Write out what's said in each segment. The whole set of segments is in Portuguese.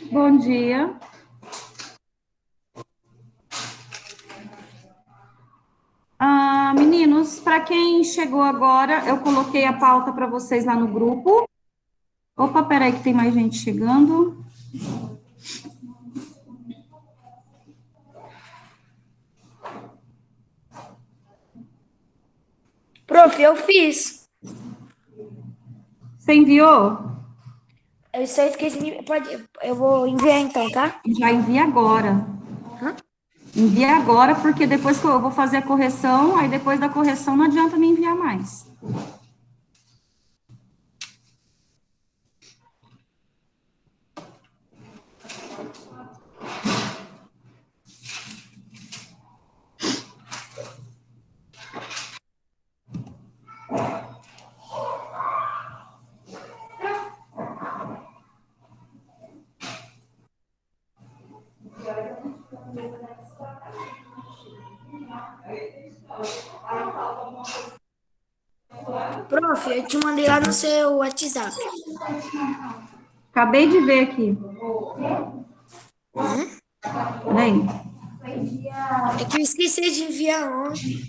Bom dia. Meninos, para quem chegou agora, eu coloquei a pauta para vocês lá no grupo. Opa, peraí que tem mais gente chegando. Prof, eu fiz. Você enviou? Eu só esqueci. Eu vou enviar então, tá? Já envia agora. Hã? Envia agora, porque depois que eu vou fazer a correção, aí depois da correção não adianta me enviar mais. Prof, eu te mandei lá no seu WhatsApp. Acabei de ver aqui. Hum? Vem. É que eu esqueci de enviar ontem.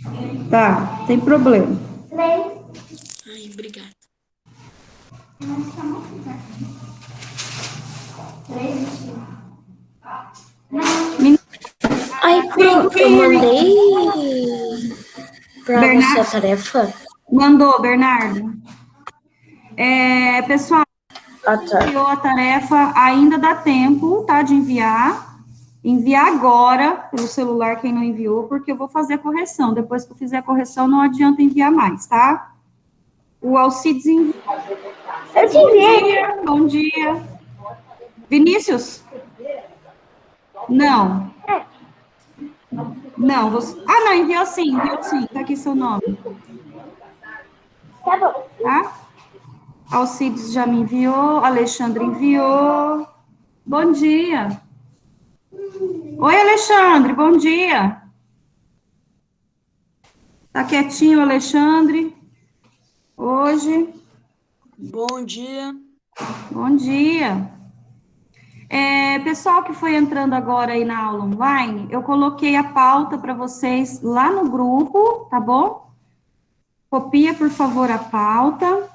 Tá, tem problema. Ai, obrigada. Ai, Pro, eu mandei pra você a Bernardo, tarefa. mandou, Bernardo. Pessoal, Ah, tá. enviou a tarefa, ainda dá tempo, tá, de enviar. Enviar agora pelo celular quem não enviou, porque eu vou fazer a correção. Depois que eu fizer a correção, não adianta enviar mais, tá? O Alcides enviou. Eu te enviei. Bom dia. Vinícius? Não. Não, você... Ah, não, enviou sim. Tá aqui seu nome, Tá bom. tá? Alcides já me enviou, Alexandre enviou. Bom dia. Oi, Alexandre, bom dia. Tá quietinho, Alexandre? Hoje? Bom dia. Bom dia. Pessoal que foi entrando agora aí na aula online, eu coloquei a pauta para vocês lá no grupo, tá bom? Copia, por favor, a pauta.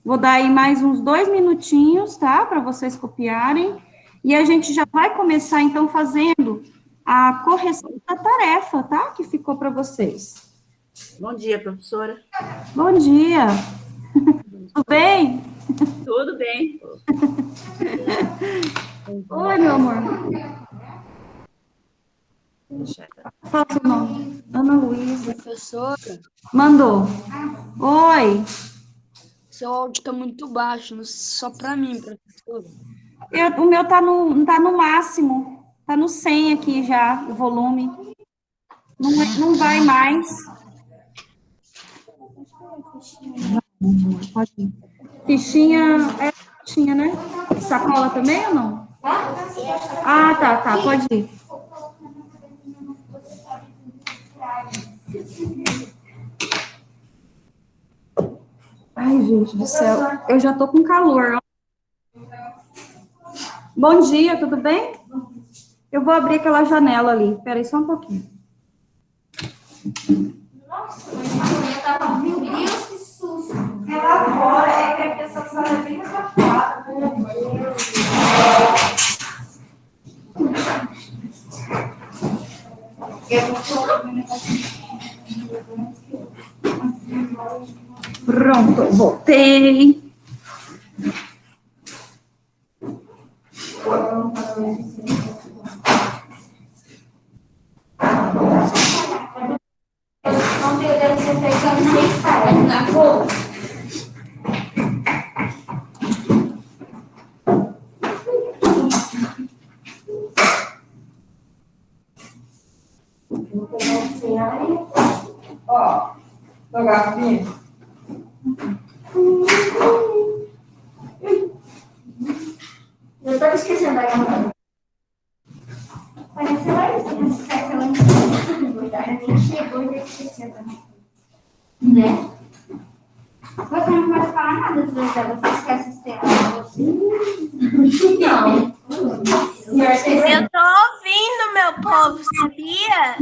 Vou dar aí mais uns 2 minutinhos, tá? Para vocês copiarem. E a gente já vai começar, então, fazendo a correção da tarefa, tá? Que ficou para vocês. Bom dia, professora. Bom dia. Tudo bem? Tudo bem? Oi, meu amor. Fala seu nome. Ana Luísa. Professora, Mandou. Oi. seu áudio está muito baixo, só para mim, professora. O meu tá no máximo. Tá no 100 aqui já, o volume. Não vai mais. Pode ir. Fichinha, fichinha, né? Sacola também ou não? Ah, tá, pode ir. Ai, gente do céu, eu já tô com calor. Bom dia, tudo bem? Eu vou abrir aquela janela ali. Espera aí só um pouquinho. Meu Deus, que susto. É lá fora, é que essa sala é bem afastada. Pronto, voltei. Ontem eu devo ter feito 6 tarefas na rua. Ó, tua garrafinha. Eu tô esquecendo da garrafa. Parece lá em cima, ela nem chegou e já esqueceu também. Né? Você não pode falar nada às vezes, você esquece o seu. Eu tô ouvindo, meu povo, sabia?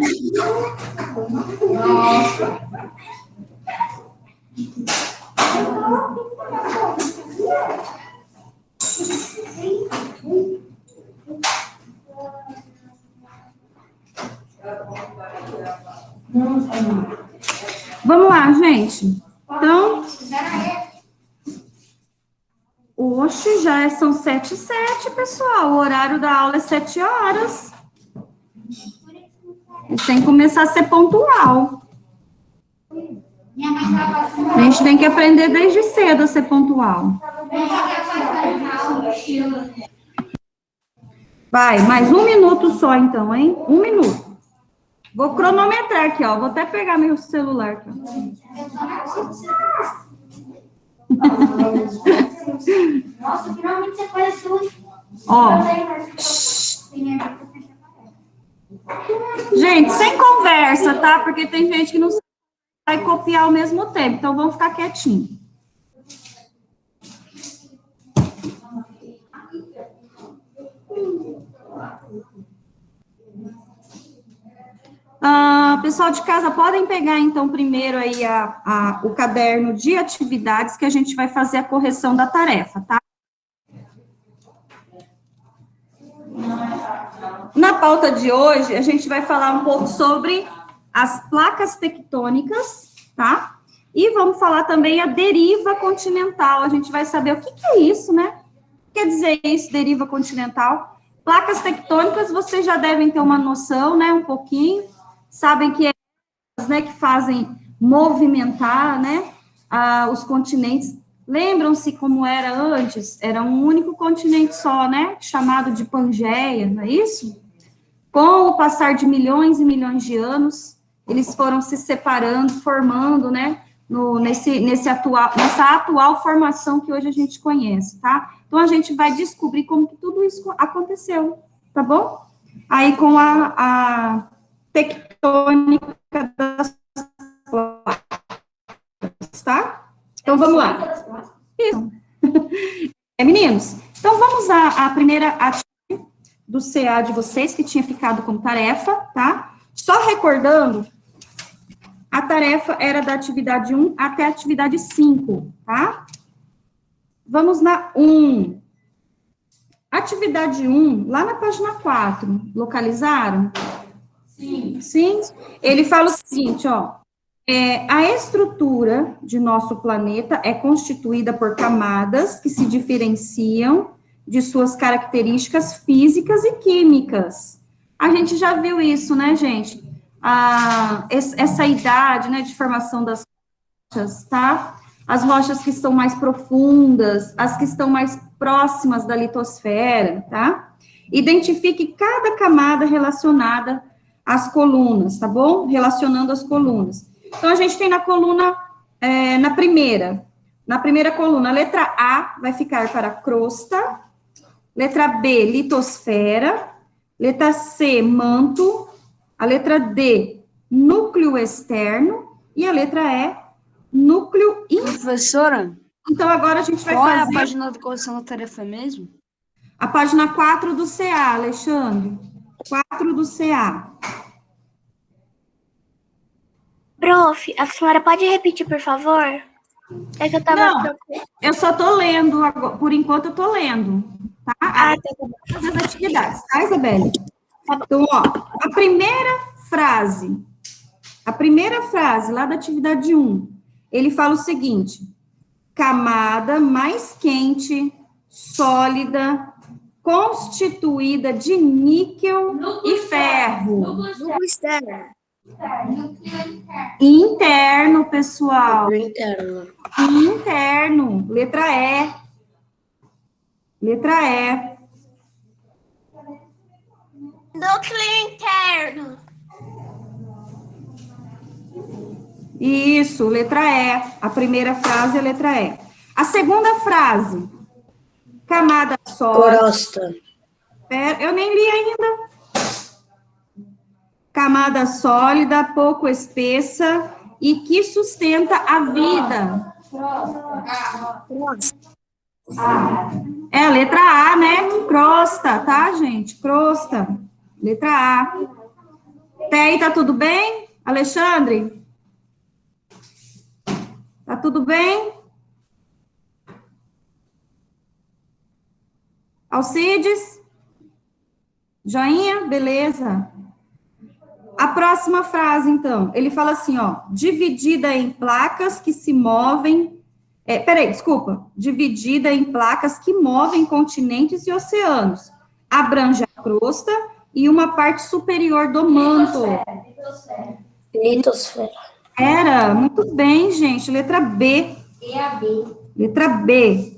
Vamos lá, gente. Então, oxe, são 7h07, pessoal. O horário da aula é 7 horas. Vocês têm que começar a ser pontual. A gente tem que aprender desde cedo a ser pontual. Vai, mais 1 minuto só, então, hein? 1 minuto. Vou cronometrar aqui, ó. Vou até pegar meu celular aqui, ó. Nossa, finalmente você apareceu. Ó. Gente, sem conversa, tá? Porque tem gente que não vai copiar ao mesmo tempo. Então, vamos ficar quietinho. Pessoal de casa, podem pegar, então, primeiro aí o caderno de atividades que a gente vai fazer a correção da tarefa, tá? Na pauta de hoje, a gente vai falar um pouco sobre as placas tectônicas, tá? E vamos falar também a deriva continental. A gente vai saber o que é isso, né? O que quer dizer isso, deriva continental? Placas tectônicas, vocês já devem ter uma noção, né? Um pouquinho. Sabem que elas, né, que fazem movimentar, né, os continentes. Lembram-se como era antes? Era um único continente só, né, chamado de Pangeia, não é isso? Com o passar de milhões e milhões de anos, eles foram se separando, formando, né, nessa atual formação que hoje a gente conhece, tá? Então, a gente vai descobrir como que tudo isso aconteceu, tá bom? Aí, com a tectônica das placas, tá? Então, vamos lá. Isso. Meninos, então vamos à primeira atividade do CA de vocês, que tinha ficado como tarefa, tá? Só recordando, a tarefa era da atividade 1 até a atividade 5, tá? Vamos na 1. Atividade 1, lá na página 4, localizaram? Sim. Sim? Ele fala o seguinte, ó. A estrutura de nosso planeta é constituída por camadas que se diferenciam de suas características físicas e químicas. A gente já viu isso, né, gente? Essa idade, né, de formação das rochas, tá? As rochas que estão mais profundas, as que estão mais próximas da litosfera, tá? Identifique cada camada relacionada às colunas, tá bom? Relacionando as colunas. Então, a gente tem na coluna, na primeira coluna, a letra A vai ficar para crosta, letra B, litosfera, letra C, manto, a letra D, núcleo externo, e a letra E, núcleo interno. Professora? Então, agora a gente vai Qual fazer... é a página da correção da tarefa mesmo? A página 4 do CA, Alexandre. 4 do CA. Prof, a senhora pode repetir, por favor? É que eu tava... Não, eu só tô lendo, por enquanto eu tô lendo, tá? Ah, tá bom. As atividades, tá, Isabelle? Então, ó, a primeira frase lá da atividade 1, ele fala o seguinte: camada mais quente, sólida, constituída de níquel e ferro. Núcleo externo. Interno, pessoal. Núcleo interno. Interno, letra E. Letra E. Núcleo interno. Isso, letra E. A primeira frase é letra E. A segunda frase, camada sólida. Crosta. Eu nem li ainda. Camada sólida, pouco espessa e que sustenta a vida. É a letra A, né? Crosta, tá, gente? Crosta. Letra A. Até aí tá tudo bem? Alexandre? Tá tudo bem? Alcides? Joinha? Beleza. A próxima frase, então, ele fala assim, ó, dividida em placas que se movem, desculpa, dividida em placas que movem continentes e oceanos, abrange a crosta e uma parte superior do manto. Litosfera. Era, muito bem, gente, letra B. Letra B.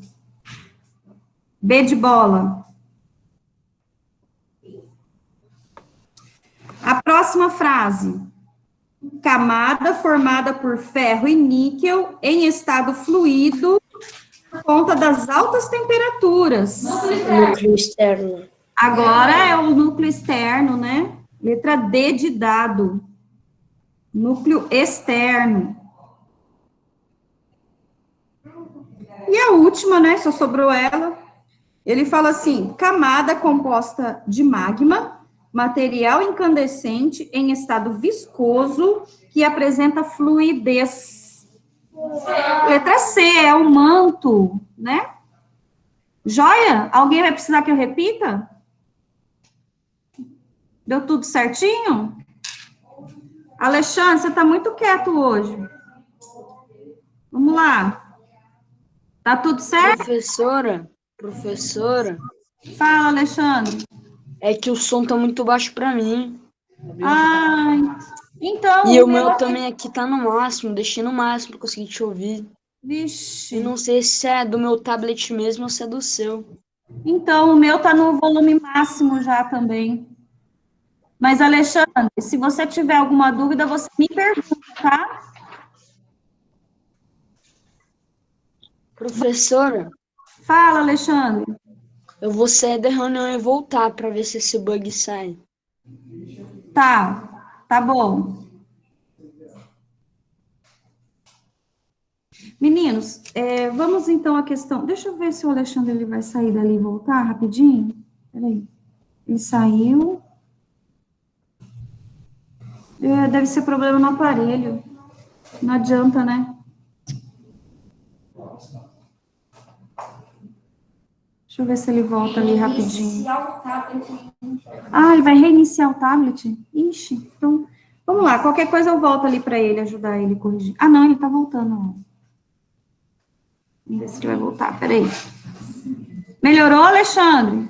B de bola. A próxima frase. Camada formada por ferro e níquel em estado fluido por conta das altas temperaturas. Núcleo externo. Agora é o núcleo externo, né? Letra D de dado. Núcleo externo. E a última, né? Só sobrou ela. Ele fala assim, camada composta de magma, material incandescente em estado viscoso que apresenta fluidez. Letra C, é o manto, né? Joia? Alguém vai precisar que eu repita? Deu tudo certinho? Alexandre, você está muito quieto hoje. Vamos lá. Tá tudo certo? Professora, Fala, Alexandre. é que o som tá muito baixo pra mim. Ai, então... E o meu também aqui tá no máximo, deixei no máximo pra conseguir te ouvir. Vixe. Eu não sei se é do meu tablet mesmo ou se é do seu. Então, o meu tá no volume máximo já também. Mas, Alexandre, se você tiver alguma dúvida, você me pergunta, tá? Professora, Fala, Alexandre. eu vou sair da reunião e voltar pra ver se esse bug sai. Tá bom. Meninos, vamos então à questão... Deixa eu ver se o Alexandre ele vai sair dali e voltar rapidinho. Peraí. Ele saiu. Deve ser problema no aparelho. Não adianta, né? Deixa eu ver se ele volta ali rapidinho. Ah, ele vai reiniciar o tablet? Ixi, então... Vamos lá, qualquer coisa eu volto ali para ele, ajudar ele a corrigir. Ah, não, ele tá voltando. Ó. Vamos ver se ele vai voltar, peraí. Melhorou, Alexandre?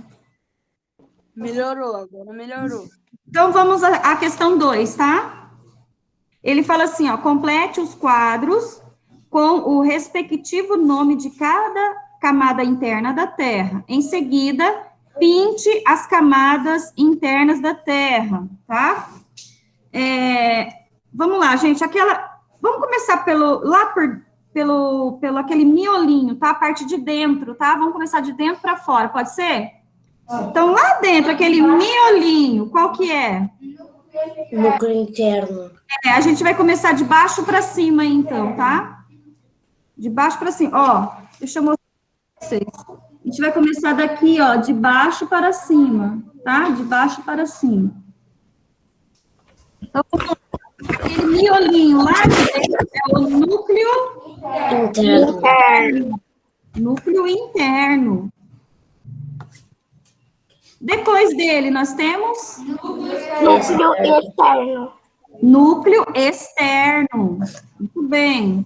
Melhorou, agora melhorou. Então, vamos à questão 2, tá? Ele fala assim, ó, complete os quadros com o respectivo nome de cada camada interna da Terra. Em seguida, pinte as camadas internas da Terra, tá? Vamos lá, gente, vamos começar pelo aquele miolinho, tá? A parte de dentro, tá? Vamos começar de dentro para fora, pode ser? Então, lá dentro, aquele miolinho, qual que é? Núcleo interno. A gente vai começar de baixo para cima, então, tá? De baixo para cima. Ó, deixa eu mostrar para vocês. A gente vai começar daqui, ó, de baixo para cima, tá? De baixo para cima. Então, aquele miolinho lá dentro é o núcleo Interno. Núcleo interno. Depois dele, nós temos Núcleo externo. núcleo externo. Muito bem.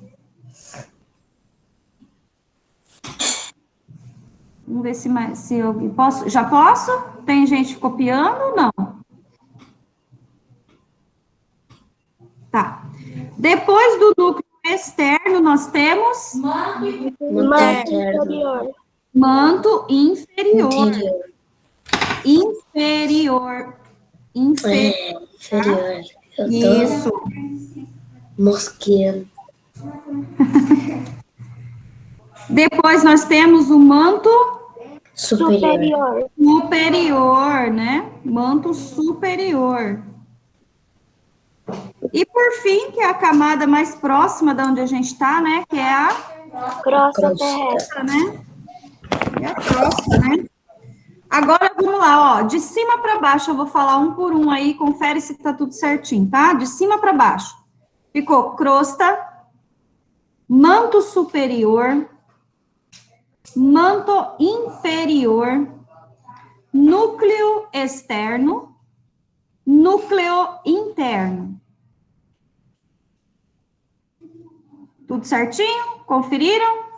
Vamos ver se eu posso. Já posso? Tem gente copiando ou não? Tá. Depois do núcleo externo, nós temos Manto inferior. manto inferior. Interior. Inferior. Inferior. Eu tô Isso. mosqueando. Depois nós temos o manto Superior. superior, né? Manto superior. E por fim, que é a camada mais próxima de onde a gente está, né? Que é a Crosta Crosta. terrestre. né? É a crosta, né? Agora, vamos lá, ó. De cima para baixo, eu vou falar um por um aí, confere se tá tudo certinho, tá? De cima para baixo. Ficou crosta, manto superior, manto inferior, núcleo externo, núcleo interno. Tudo certinho? Conferiram?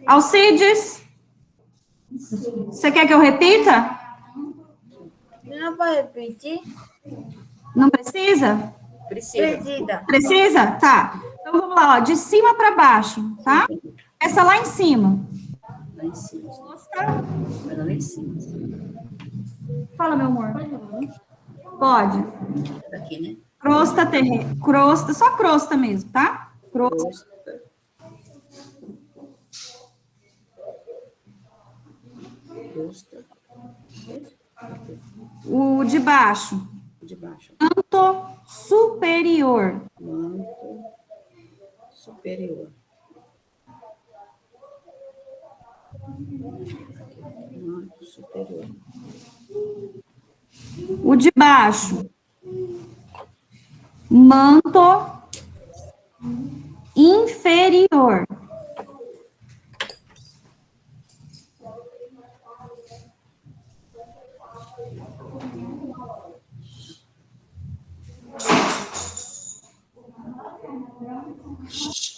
Alcides? Você quer que eu repita? Não vai repetir? Não precisa? Precisa. Precisa? Tá. Então vamos lá, ó, de cima para baixo, tá? Essa lá em cima. Lá em cima. Vai lá em cima. Fala, meu amor. Pode. Daqui, né? Crosta, crosta, só crosta mesmo, tá? Crosta. Crosta. O de baixo. De baixo. Manto superior. Manto superior. Manto superior. O de baixo. Manto inferior.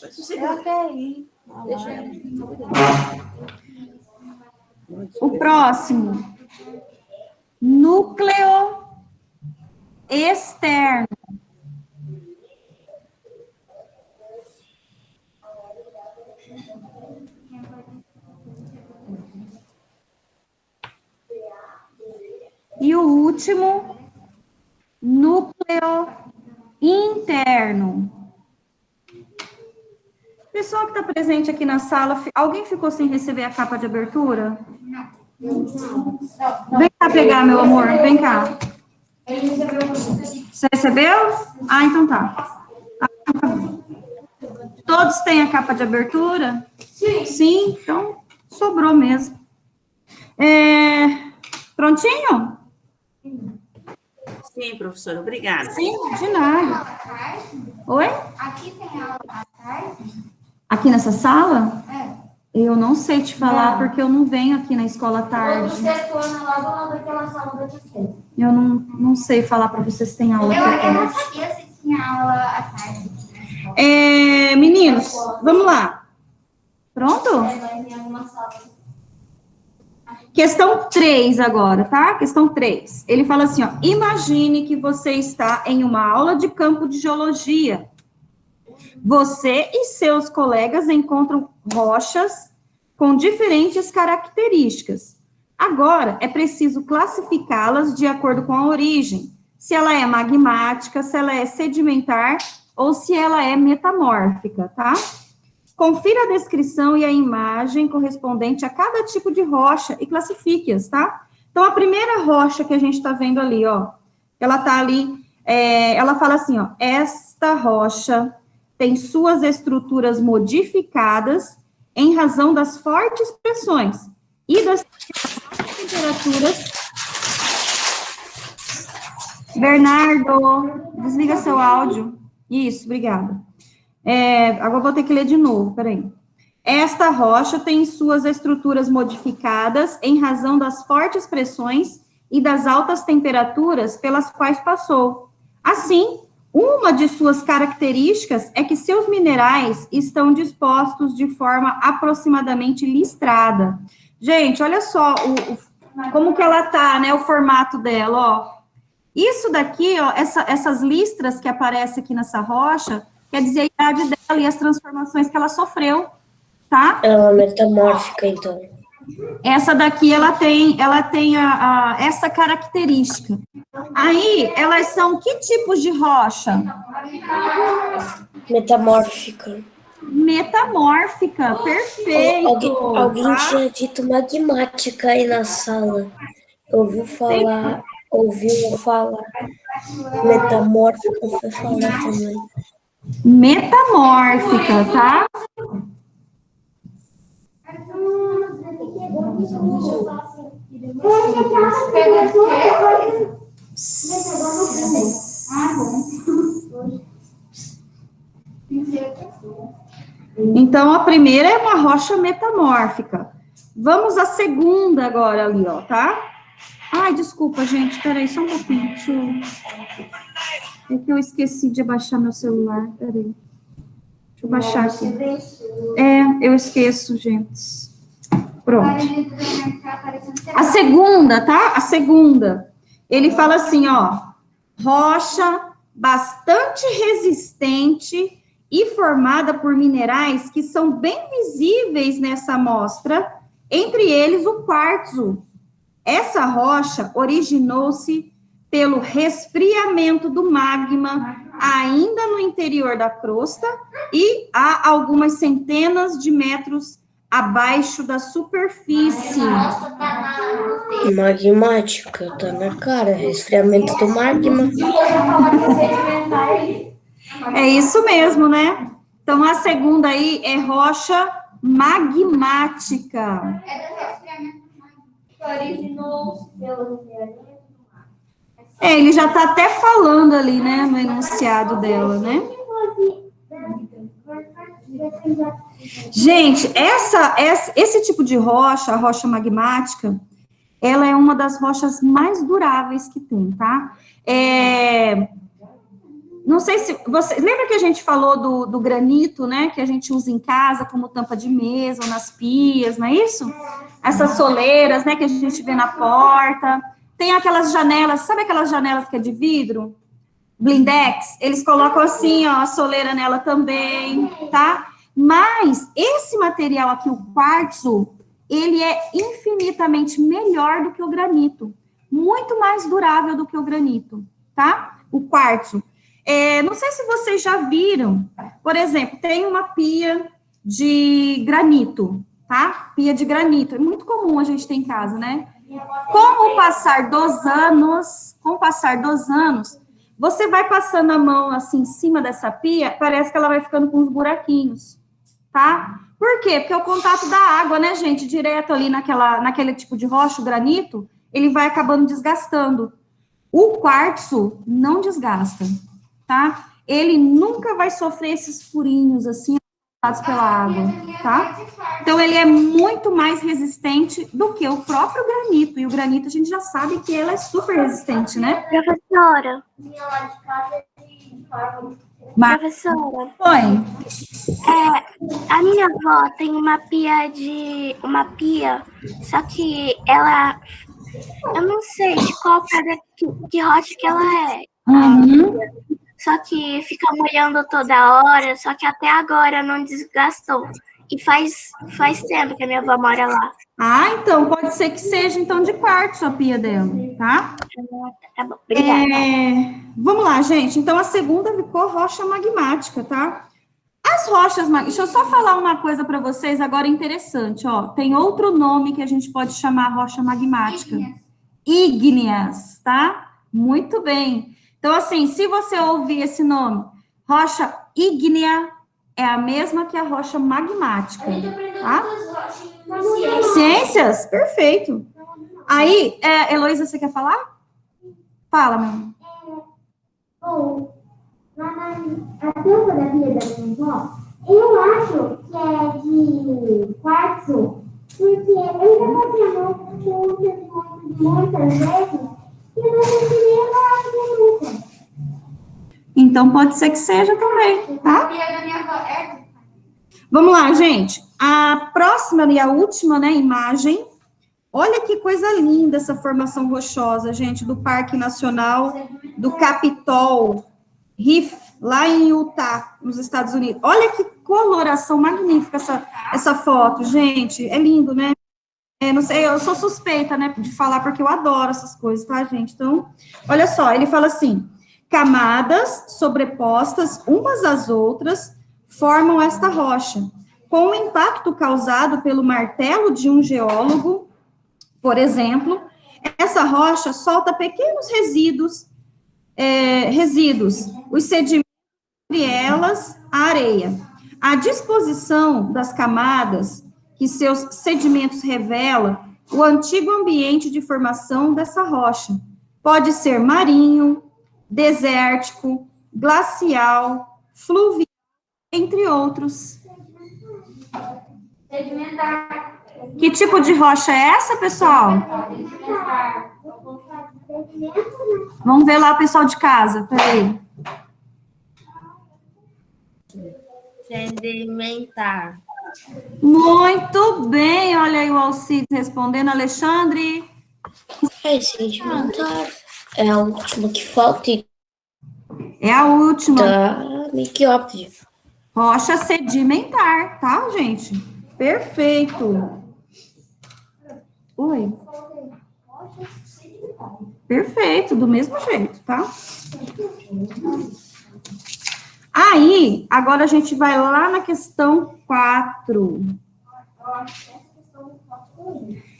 Vai sossegar. Deixa ela. O próximo. Núcleo externo. E o último, núcleo interno. Pessoal que está presente aqui na sala, alguém ficou sem receber a capa de abertura? Vem cá pegar, meu amor, vem cá. Você recebeu? Ah, então tá. Todos têm a capa de abertura? Sim, então sobrou mesmo. Prontinho? Sim, professora, obrigada. Sim, de nada. Oi? Aqui tem aula à tarde? Aqui nessa sala? É. Eu não sei te falar, porque eu não venho aqui na escola à tarde. Você torna lá do lado daquela sala da terceira. Eu não sei falar para vocês se tem aula Eu aqui. não sabia se tinha aula à tarde. Meninos, vamos lá. Pronto? Vai em alguma sala. Questão 3 agora, tá? Questão 3. Ele fala assim, ó. Imagine que você está em uma aula de campo de geologia. Você e seus colegas encontram rochas com diferentes características. Agora, é preciso classificá-las de acordo com a origem. Se ela é magmática, se ela é sedimentar ou se ela é metamórfica, tá? Confira a descrição e a imagem correspondente a cada tipo de rocha e classifique-as, tá? Então, a primeira rocha que a gente está vendo ali, ó, ela tá ali, ela fala assim, ó, esta rocha tem suas estruturas modificadas em razão das fortes pressões e das temperaturas. Bernardo, desliga seu áudio. Isso, obrigada. Agora eu vou ter que ler de novo, peraí. Esta rocha tem suas estruturas modificadas em razão das fortes pressões e das altas temperaturas pelas quais passou. Assim, uma de suas características é que seus minerais estão dispostos de forma aproximadamente listrada. Gente, olha só como que ela tá, né, o formato dela, ó. Isso daqui, ó, essas listras que aparecem aqui nessa rocha, quer dizer a idade dela e as transformações que ela sofreu, tá? É uma metamórfica, então. Essa daqui, ela tem essa característica. Aí, elas são que tipos de rocha? Metamórfica. Metamórfica, perfeito. Alguém tá? tinha dito magmática aí na sala. Ouviu falar metamórfica, foi falar também. Metamórfica, tá? Então, a primeira é uma rocha metamórfica. Vamos à segunda agora ali, ó, tá? Ai, desculpa, gente, peraí, só um pouquinho. É que eu esqueci de abaixar meu celular, peraí. Deixa eu baixar aqui. Eu esqueço, gente. Pronto. A segunda, tá? A segunda. Ele fala assim, ó. Rocha bastante resistente e formada por minerais que são bem visíveis nessa amostra, entre eles o quartzo. Essa rocha originou-se pelo resfriamento do magma ainda no interior da crosta e a algumas centenas de metros abaixo da superfície. Magmática, tá na cara. Resfriamento do magma. É isso mesmo, né? Então, a segunda aí é rocha magmática. Ele já está até falando ali, né, no enunciado dela, né? Gente, esse tipo de rocha, a rocha magmática, ela é uma das rochas mais duráveis que tem, tá? Não sei se você lembra que a gente falou do granito, né? Que a gente usa em casa como tampa de mesa ou nas pias, não é isso? Essas soleiras, né? Que a gente vê na porta. Tem aquelas janelas, sabe aquelas janelas que é de vidro? Blindex, eles colocam assim, ó, a soleira nela também, tá? Mas esse material aqui, o quartzo, ele é infinitamente melhor do que o granito. Muito mais durável do que o granito, tá? O quartzo. Não sei se vocês já viram, por exemplo, tem uma pia de granito, tá? Pia de granito, é muito comum a gente ter em casa, né? Com o passar dos anos, você vai passando a mão assim em cima dessa pia, parece que ela vai ficando com uns buraquinhos, tá? Por quê? Porque o contato da água, né, gente, direto ali naquele tipo de rocha, o granito, ele vai acabando desgastando. O quartzo não desgasta, tá? Ele nunca vai sofrer esses furinhos assim, afetados pela água, tá? Então, ele é muito mais resistente do que o próprio granito. E o granito, a gente já sabe que ele é super resistente, né? Professora. Professora. Oi. A minha avó tem uma pia, só que ela, eu não sei de qual pedra, que rocha que ela é. Uhum. Só que fica molhando toda hora, só que até agora não desgastou. E faz tempo que a minha avó mora lá. Ah, então, pode ser que seja, então, de quartzo a pia dela, tá? Tá bom, obrigada. Vamos lá, gente. Então, a segunda ficou rocha magmática, tá? As rochas magmáticas... Deixa eu só falar uma coisa para vocês agora interessante, ó. Tem outro nome que a gente pode chamar rocha magmática. Ígneas, tá? Muito bem. Então, assim, se você ouvir esse nome, rocha ígnea, é a mesma que a rocha magmática, tá? Ciências? Perfeito. Aí, Heloísa, você quer falar? Fala, meu amor. Ou, lá na tampa da pia da minha avó, eu acho que é de quartzo, porque eu já passei a mão muitas vezes e eu não conseguia falar de nunca. Então, pode ser que seja também, tá? Vamos lá, gente. A próxima e a última, né, imagem. Olha que coisa linda essa formação rochosa, gente, do Parque Nacional do Capitol Reef, lá em Utah, nos Estados Unidos. Olha que coloração magnífica essa foto, gente. É lindo, né? Não sei, eu sou suspeita, né, de falar, porque eu adoro essas coisas, tá, gente? Então, olha só, ele fala assim, camadas sobrepostas umas às outras formam esta rocha. Com o impacto causado pelo martelo de um geólogo, por exemplo, essa rocha solta pequenos resíduos. Os sedimentos entre elas a areia. A disposição das camadas que seus sedimentos revela o antigo ambiente de formação dessa rocha. Pode ser marinho, desértico, glacial, fluvial, entre outros. Sedimentar. Que tipo de rocha é essa, pessoal? Sedimentar. Vamos ver lá, pessoal de casa. Peraí. Sedimentar. Muito bem, olha aí o Alcides respondendo. Alexandre? Sedimentar. É a última que falta e É a última. tá meio que óbvio. Rocha sedimentar, tá, gente? Perfeito. Oi. Perfeito, do mesmo jeito, tá? Aí, agora a gente vai lá na questão 4.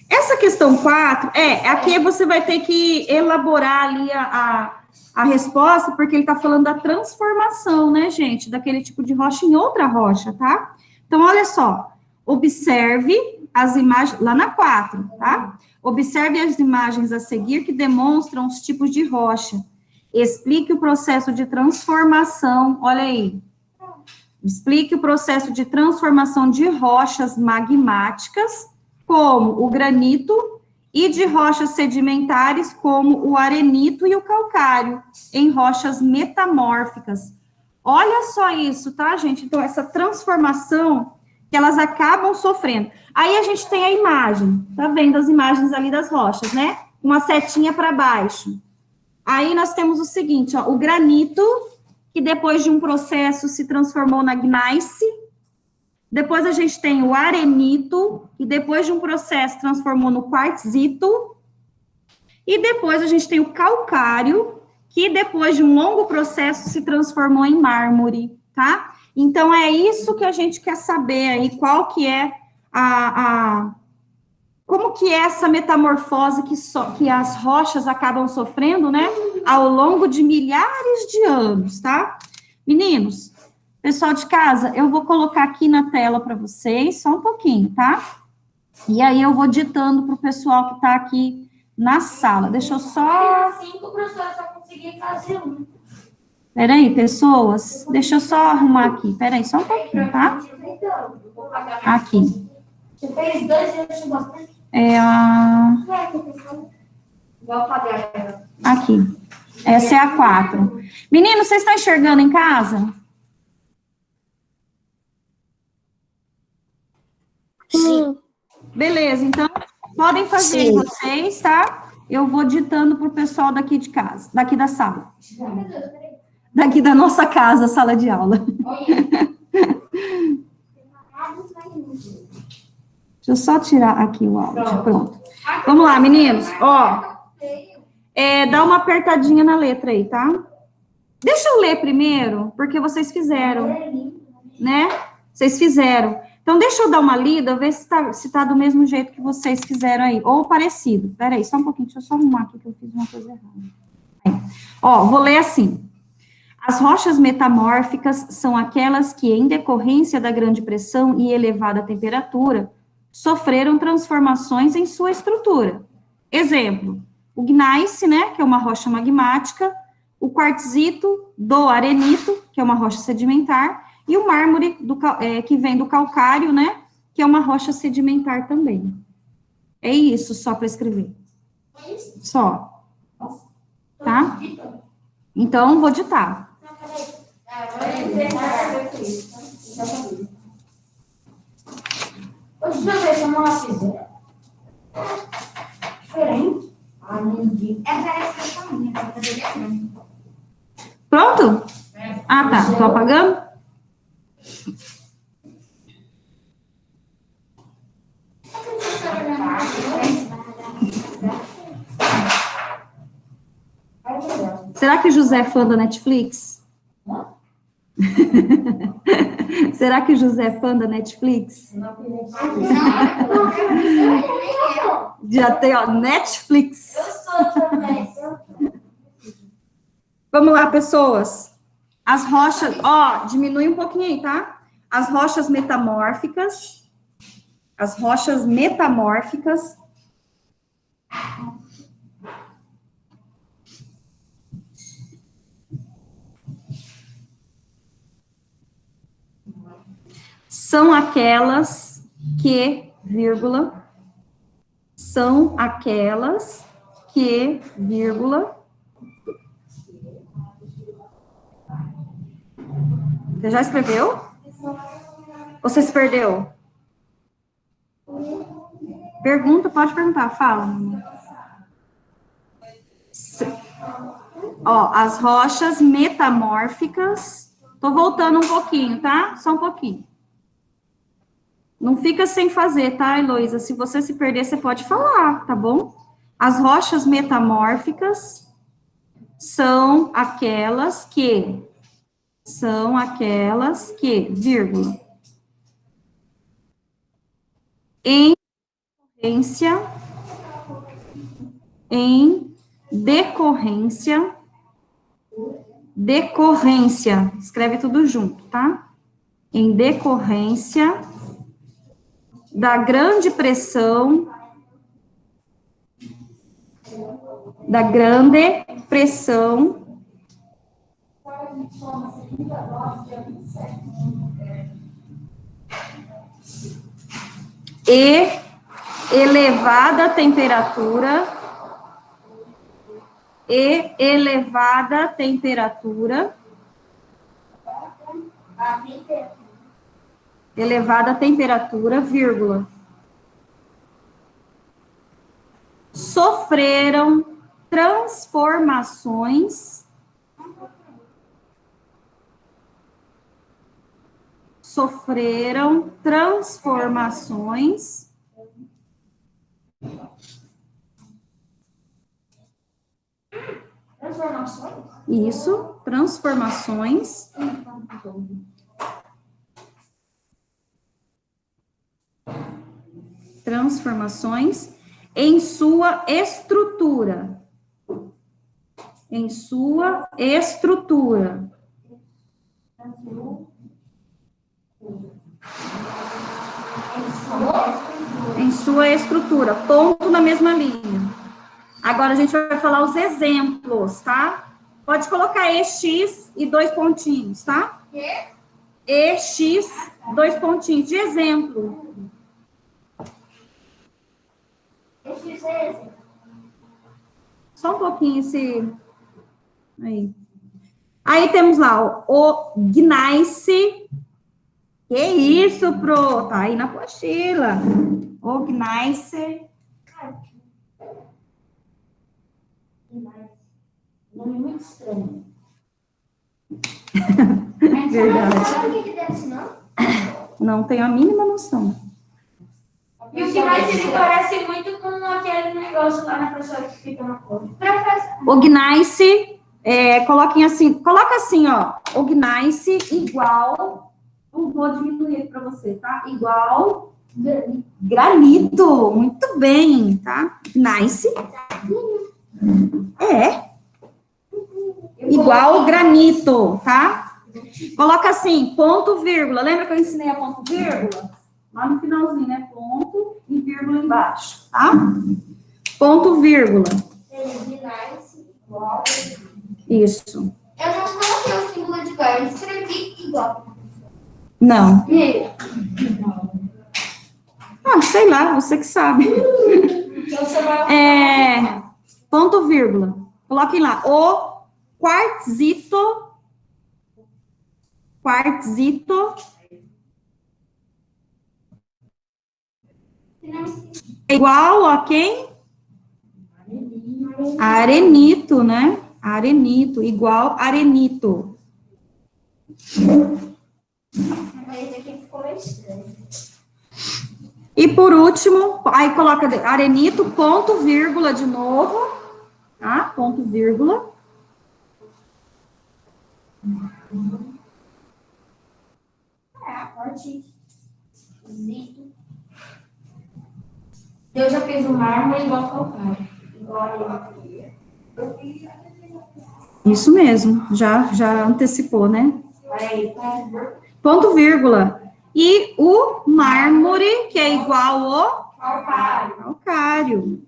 Essa questão 4, aqui você vai ter que elaborar ali a resposta, porque ele está falando da transformação, né, gente, daquele tipo de rocha em outra rocha, tá? Então, olha só, observe as imagens, lá na 4, tá? Observe as imagens a seguir que demonstram os tipos de rocha. Explique o processo de transformação, olha aí. Explique o processo de transformação de rochas magmáticas, como o granito, e de rochas sedimentares, como o arenito e o calcário, em rochas metamórficas. Olha só isso, tá, gente? Então, essa transformação que elas acabam sofrendo. Aí a gente tem a imagem, tá vendo as imagens ali das rochas, né? Uma setinha para baixo. Aí nós temos o seguinte, ó, o granito, que depois de um processo se transformou na gneiss. Depois a gente tem o arenito, que depois de um processo transformou no quartzito. E depois a gente tem o calcário, que depois de um longo processo se transformou em mármore, tá? Então, é isso que a gente quer saber aí, qual que é como que é essa metamorfose que as rochas acabam sofrendo, né, ao longo de milhares de anos, tá? Meninos, pessoal de casa, eu vou colocar aqui na tela para vocês, só um pouquinho, tá? E aí eu vou ditando para o pessoal que está aqui na sala. Deixa eu só... 5, professora, só consegui fazer um. Peraí, pessoas, deixa eu só arrumar aqui. Peraí, só um pouquinho, tá? Aqui. Você fez 2 e eu achei bastante. Aqui. Essa é a 4. Meninos, vocês estão enxergando em casa? Sim. Beleza, então, podem fazer Sim. vocês, tá? Eu vou ditando pro pessoal daqui de casa, daqui da sala. Daqui da nossa casa, sala de aula. Deixa eu só tirar aqui o áudio, pronto. Vamos lá, meninos, ó. Dá uma apertadinha na letra aí, tá? Deixa eu ler primeiro, porque vocês fizeram, né? Vocês fizeram. Então, deixa eu dar uma lida, ver se tá do mesmo jeito que vocês fizeram aí, ou parecido. Peraí, só um pouquinho, deixa eu só arrumar aqui que eu fiz uma coisa errada. Ó, vou ler assim. As rochas metamórficas são aquelas que, em decorrência da grande pressão e elevada temperatura, sofreram transformações em sua estrutura. Exemplo, o gneiss, né, que é uma rocha magmática, o quartzito do arenito, que é uma rocha sedimentar, e o mármore, que vem do calcário, né, que é uma rocha sedimentar também. É isso, só para escrever. Só. Tá? Então, vou ditar. Deixa eu ver se eu não fizer. Diferente. Ah, não entendi. Essa é a minha, tá fazendo. Pronto? Ah, tá. Tô apagando? Será que o José é fã da Netflix? Será que o José é fã da Netflix? Já tem, ó, Netflix. Eu sou também. Vamos lá, pessoas. As rochas, ó, diminui um pouquinho aí, tá? As rochas metamórficas são aquelas que, vírgula, você já escreveu? Ou você se perdeu? Pergunta, pode perguntar, fala. Ó, as rochas metamórficas, tô voltando um pouquinho, tá? Só um pouquinho. Não fica sem fazer, tá, Heloísa? Se você se perder, você pode falar, tá bom? As rochas metamórficas são aquelas que, vírgula, em decorrência, escreve tudo junto, tá? Em decorrência da grande pressão, e elevada temperatura, vírgula, sofreram transformações isso, transformações em sua estrutura, em sua estrutura, ponto na mesma linha. Agora a gente vai falar os exemplos, tá? Pode colocar EX e 2 pontinhos, tá? EX, 2 pontinhos de exemplo. Só um pouquinho esse... Aí temos lá o gneiss. Que isso, Pro? Tá aí na apostila. O gneiss. Nome muito estranho. Verdade. Sabe o que deve ser, não? Não tenho a mínima noção. E o que mais ele parece muito com aquele negócio lá na pessoa que fica na cor. O gneiss, coloca assim, ó. O gneiss igual, não vou diminuir para você, tá? Igual granito, muito bem, tá? Gneiss. Igual granito, tá? Coloca assim, ponto, vírgula. Lembra que eu ensinei a ponto, vírgula? Lá no finalzinho, né? Ponto e vírgula embaixo, tá? Ponto, vírgula. Isso. Eu não coloquei o símbolo de igual, eu escrevi igual. Não. Ah, sei lá, você que sabe. Ponto, vírgula. Coloquem lá. O quartzito é igual a quem? Arenito, né? Arenito, igual arenito. Mas aqui ficou meio estranho. E por último, aí coloca arenito, ponto, vírgula de novo, tá? Ponto, vírgula. Eu já fiz o mármore igual calcário. Isso mesmo, já antecipou, né? Ponto, vírgula. E o mármore, que é igual ao calcário.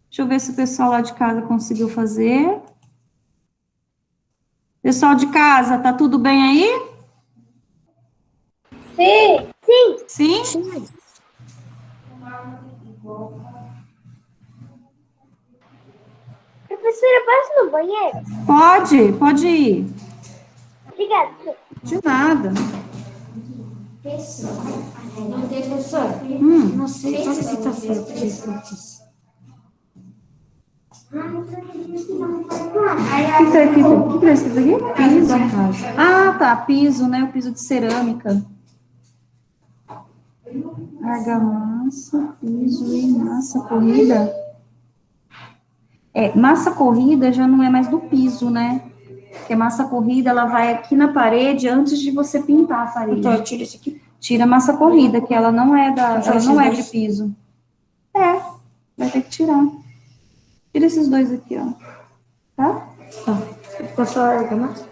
Deixa eu ver se o pessoal lá de casa conseguiu fazer. Pessoal de casa, tá tudo bem aí? Sim. Sim? Professora, posso ir no banheiro? Pode ir. Obrigada. De nada. Não sei, só se tá certo que eu fiz. O que é escrito aqui? Piso. Ah, tá, piso, né? O piso de cerâmica. Argamassa, piso e massa corrida. Massa corrida já não é mais do piso, né? Porque massa corrida, ela vai aqui na parede antes de você pintar a parede. Então, eu tiro isso aqui. Tira a massa corrida, que ela não é de piso. Vai ter que tirar. Tira esses dois aqui, ó. Tá? Ficou só a argamassa?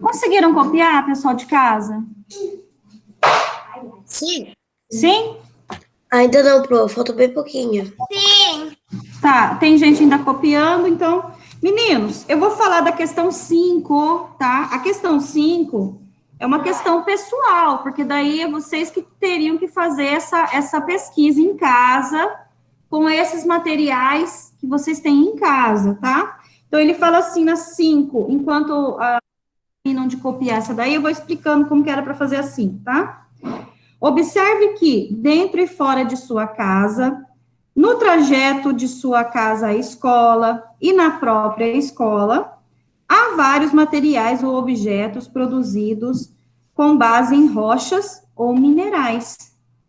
Conseguiram copiar, pessoal de casa? Sim. Sim? Ainda não, prof. Falta bem pouquinho. Sim. Tá, tem gente ainda copiando, então... Meninos, eu vou falar da questão 5, tá? A questão 5 é uma questão pessoal, porque daí é vocês que teriam que fazer essa pesquisa em casa, com esses materiais que vocês têm em casa, tá? Então, ele fala assim, na 5, enquanto terminam de copiar essa daí, eu vou explicando como que era para fazer assim, tá? Observe que, dentro e fora de sua casa, no trajeto de sua casa à escola e na própria escola, há vários materiais ou objetos produzidos com base em rochas ou minerais.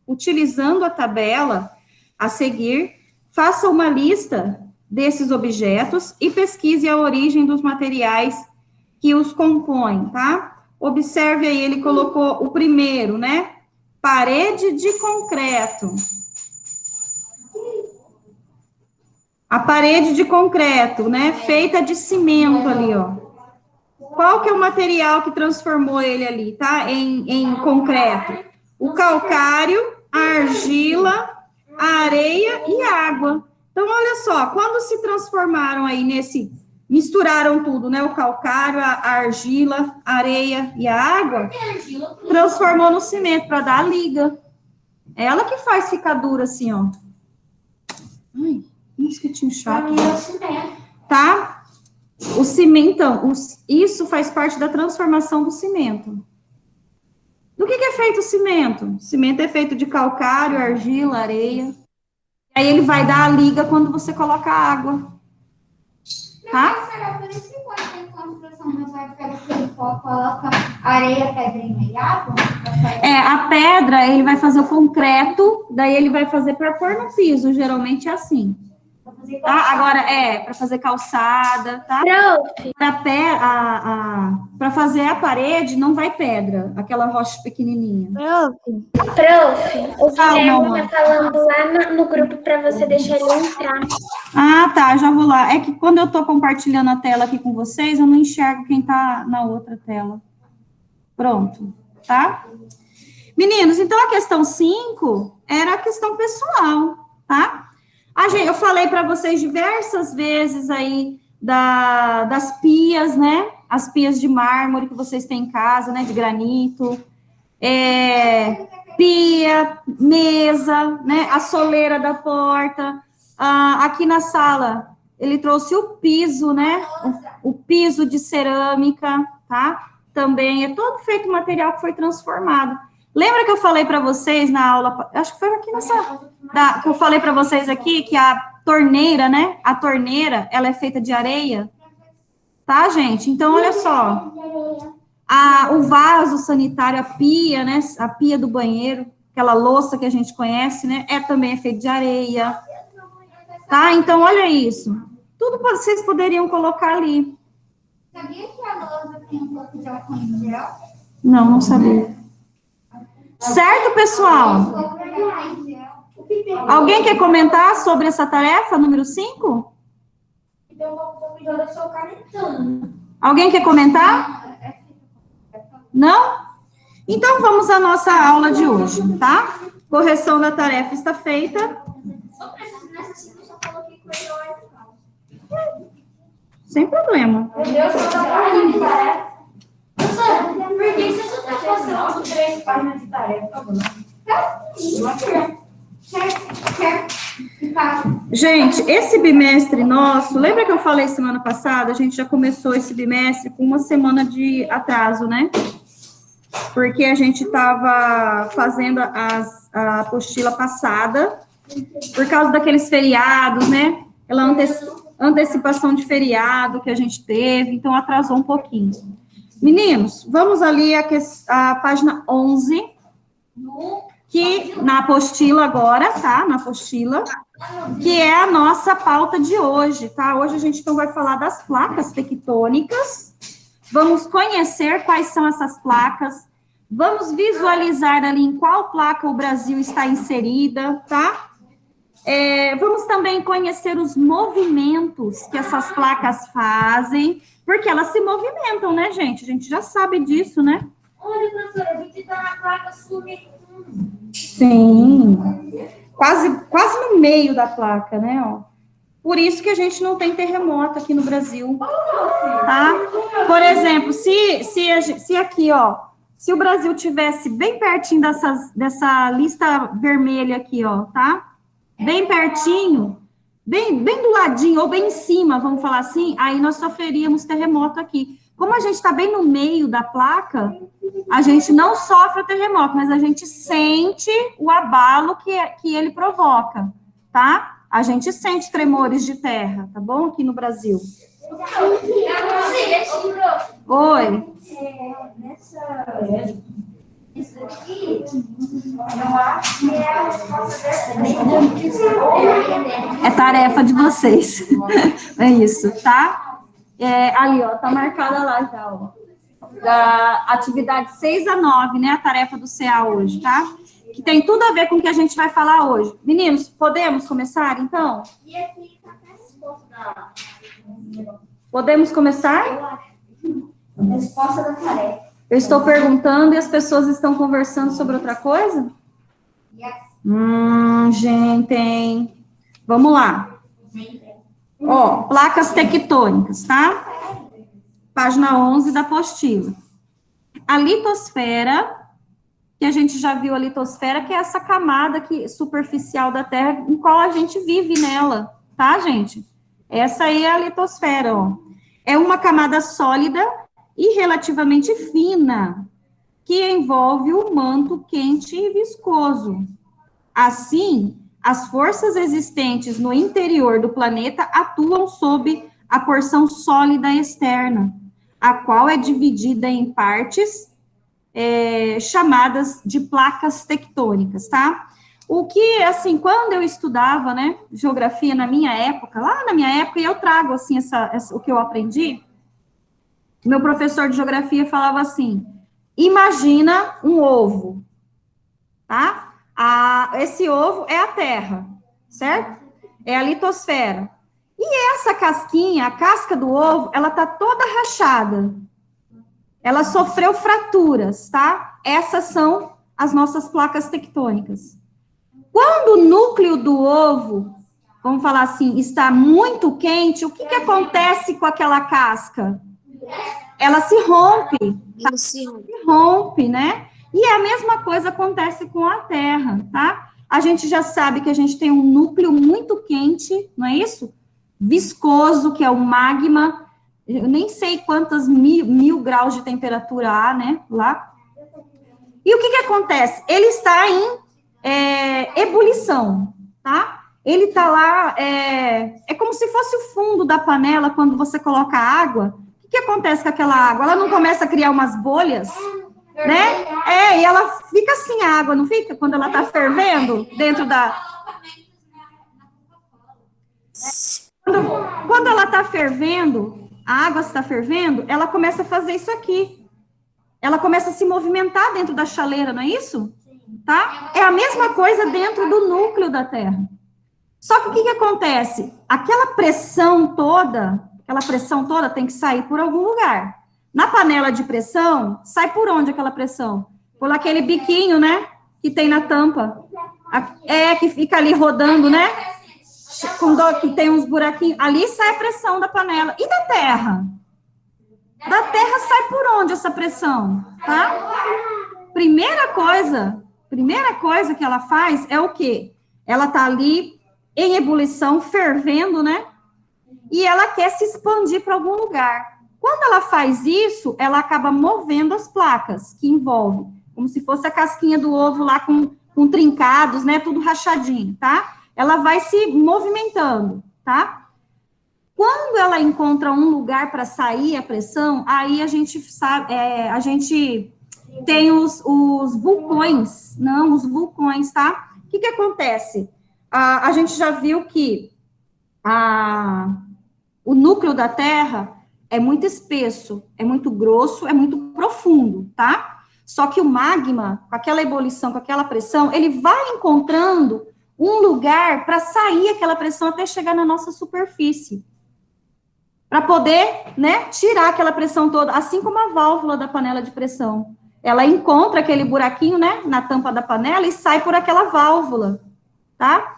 Utilizando a tabela a seguir, faça uma lista desses objetos e pesquise a origem dos materiais que os compõem, tá? Observe aí, ele colocou o primeiro, né? Parede de concreto. A parede de concreto, né? Feita de cimento ali, ó. Qual que é o material que transformou ele ali, tá? Em concreto? O calcário, a argila, a areia e a água. Então, olha só, quando se transformaram aí misturaram tudo, né? O calcário, a argila, a areia e a água, transformou no cimento para dar a liga. É ela que faz ficar dura assim, ó. Ai, um mosquitinho chato. Tá? O cimento, então, isso faz parte da transformação do cimento. Do que é feito o cimento? O cimento é feito de calcário, argila, areia. Aí ele vai dar a liga quando você coloca a água. Tá? Será por isso que quando tem construção, nós vai pegar aquele pó, coloca areia, pedrinha e água? A pedra, ele vai fazer o concreto, daí ele vai fazer para pôr no piso, geralmente é assim. Tá? Agora, para fazer calçada, tá? Para fazer a parede, não vai pedra, aquela rocha pequenininha. Prof, o Guilherme tá falando lá no grupo para você deixar ele entrar. Ah, tá, já vou lá. É que quando eu tô compartilhando a tela aqui com vocês, eu não enxergo quem tá na outra tela. Pronto, tá? Meninos, então a questão 5 era a questão pessoal, tá? Eu falei para vocês diversas vezes aí das pias, né? As pias de mármore que vocês têm em casa, né? De granito. Pia, mesa, né? A soleira da porta. Aqui na sala, ele trouxe o piso, né? O piso de cerâmica, tá? Também é todo feito material que foi transformado. Lembra que eu falei para vocês na aula, acho que foi aqui que eu falei para vocês aqui, que a torneira, né? A torneira, ela é feita de areia, tá, gente? Então, olha só, o vaso sanitário, a pia, né? A pia do banheiro, aquela louça que a gente conhece, né? Também é feita de areia, tá? Então, olha isso. Tudo vocês poderiam colocar ali. Sabia que a lousa tem um pouco de álcool em gel? Não sabia. Certo, pessoal? Alguém quer comentar sobre essa tarefa, número 5? Deu uma pouco de hora só canetando. Alguém quer comentar? Não? Então, vamos à nossa aula de hoje, tá? Correção da tarefa está feita. Só nessa cima só coloquei coisa lá. Sem problema. Meu Deus, eu tô página de tarefa. Professora, por que você só tá passando 3 páginas de tarefa? Gente, esse bimestre nosso, lembra que eu falei semana passada? A gente já começou esse bimestre com uma semana de atraso, né? Porque a gente estava fazendo a apostila passada, por causa daqueles feriados, né? Aquela antecipação de feriado que a gente teve, então atrasou um pouquinho. Meninos, vamos ali a página 11, que na apostila agora, tá? Na apostila, que é a nossa pauta de hoje, tá? Hoje a gente então vai falar das placas tectônicas, vamos conhecer quais são essas placas, vamos visualizar ali em qual placa o Brasil está inserida, tá? Vamos também conhecer os movimentos que essas placas fazem, porque elas se movimentam, né, gente? A gente já sabe disso, né? Olha, professora, a gente tá na placa sul. Sim, quase no meio da placa, né, ó. Por isso que a gente não tem terremoto aqui no Brasil, tá? Por exemplo, se aqui, ó, se o Brasil tivesse bem pertinho dessa lista vermelha aqui, ó, tá? Bem pertinho, bem do ladinho, ou bem em cima, vamos falar assim, aí nós sofreríamos terremoto aqui. Como a gente está bem no meio da placa, a gente não sofre o terremoto, mas a gente sente o abalo que ele provoca, tá? A gente sente tremores de terra, tá bom? Aqui no Brasil. Oi. Isso daqui, eu acho que é a resposta É tarefa de vocês. É isso, tá? Ali, ó, tá marcada lá já, ó. Da atividade 6 a 9, né? A tarefa do CA hoje, tá? Que tem tudo a ver com o que a gente vai falar hoje. Meninos, podemos começar, então? E aqui tá a resposta da... Podemos começar? Eu acho. Resposta da tarefa. Eu estou perguntando e as pessoas estão conversando sobre outra coisa? Yes. Gente, hein? Vamos lá. Ó, placas tectônicas, tá? Página 11 da apostila. A litosfera, que a gente já viu a litosfera, que é essa camada superficial da Terra, em qual a gente vive nela, tá, gente? Essa aí é a litosfera, ó. É uma camada sólida e relativamente fina, que envolve o manto quente e viscoso. Assim, as forças existentes no interior do planeta atuam sob a porção sólida externa, a qual é dividida em partes chamadas de placas tectônicas, tá? O que, assim, quando eu estudava, né, geografia lá na minha época, e eu trago, assim, o que eu aprendi, meu professor de geografia falava assim, imagina um ovo, tá? Esse ovo é a Terra, certo? É a litosfera. E essa casquinha, a casca do ovo, ela tá toda rachada. Ela sofreu fraturas, tá? Essas são as nossas placas tectônicas. Quando o núcleo do ovo, vamos falar assim, está muito quente, o que acontece com aquela casca? Ela se rompe. Ela se rompe, né? E a mesma coisa acontece com a Terra, tá? A gente já sabe que a gente tem um núcleo muito quente, não é isso? Viscoso, que é o magma, eu nem sei quantas mil graus de temperatura há, né, lá. E o que acontece? Ele está em ebulição, tá? Ele está lá, é como se fosse o fundo da panela, quando você coloca água. O que acontece com aquela água? Ela não começa a criar umas bolhas, né? E ela fica assim, a água, não fica? Quando ela está fervendo dentro da... Quando ela está fervendo, a água está fervendo, ela começa a fazer isso aqui. Ela começa a se movimentar dentro da chaleira, não é isso? Tá? É a mesma coisa dentro do núcleo da Terra. Só que o que acontece? Aquela pressão toda tem que sair por algum lugar. Na panela de pressão, sai por onde aquela pressão? Por aquele biquinho, né? Que tem na tampa. Que fica ali rodando, né? Que tem uns buraquinhos. Ali sai a pressão da panela. E da terra? Da terra sai por onde essa pressão? Tá? Primeira coisa que ela faz é o quê? Ela tá ali em ebulição, fervendo, né? E ela quer se expandir para algum lugar. Quando ela faz isso, ela acaba movendo as placas que envolvem, como se fosse a casquinha do ovo lá com trincados, né? Tudo rachadinho, tá? Ela vai se movimentando, tá? Quando ela encontra um lugar para sair a pressão, aí a gente sabe, a gente tem os vulcões, tá? O que acontece? A gente já viu que o núcleo da Terra é muito espesso, é muito grosso, é muito profundo, tá? Só que o magma, com aquela ebulição, com aquela pressão, ele vai encontrando um lugar para sair aquela pressão até chegar na nossa superfície. Para poder, né, tirar aquela pressão toda, assim como a válvula da panela de pressão. Ela encontra aquele buraquinho, né, na tampa da panela e sai por aquela válvula, tá?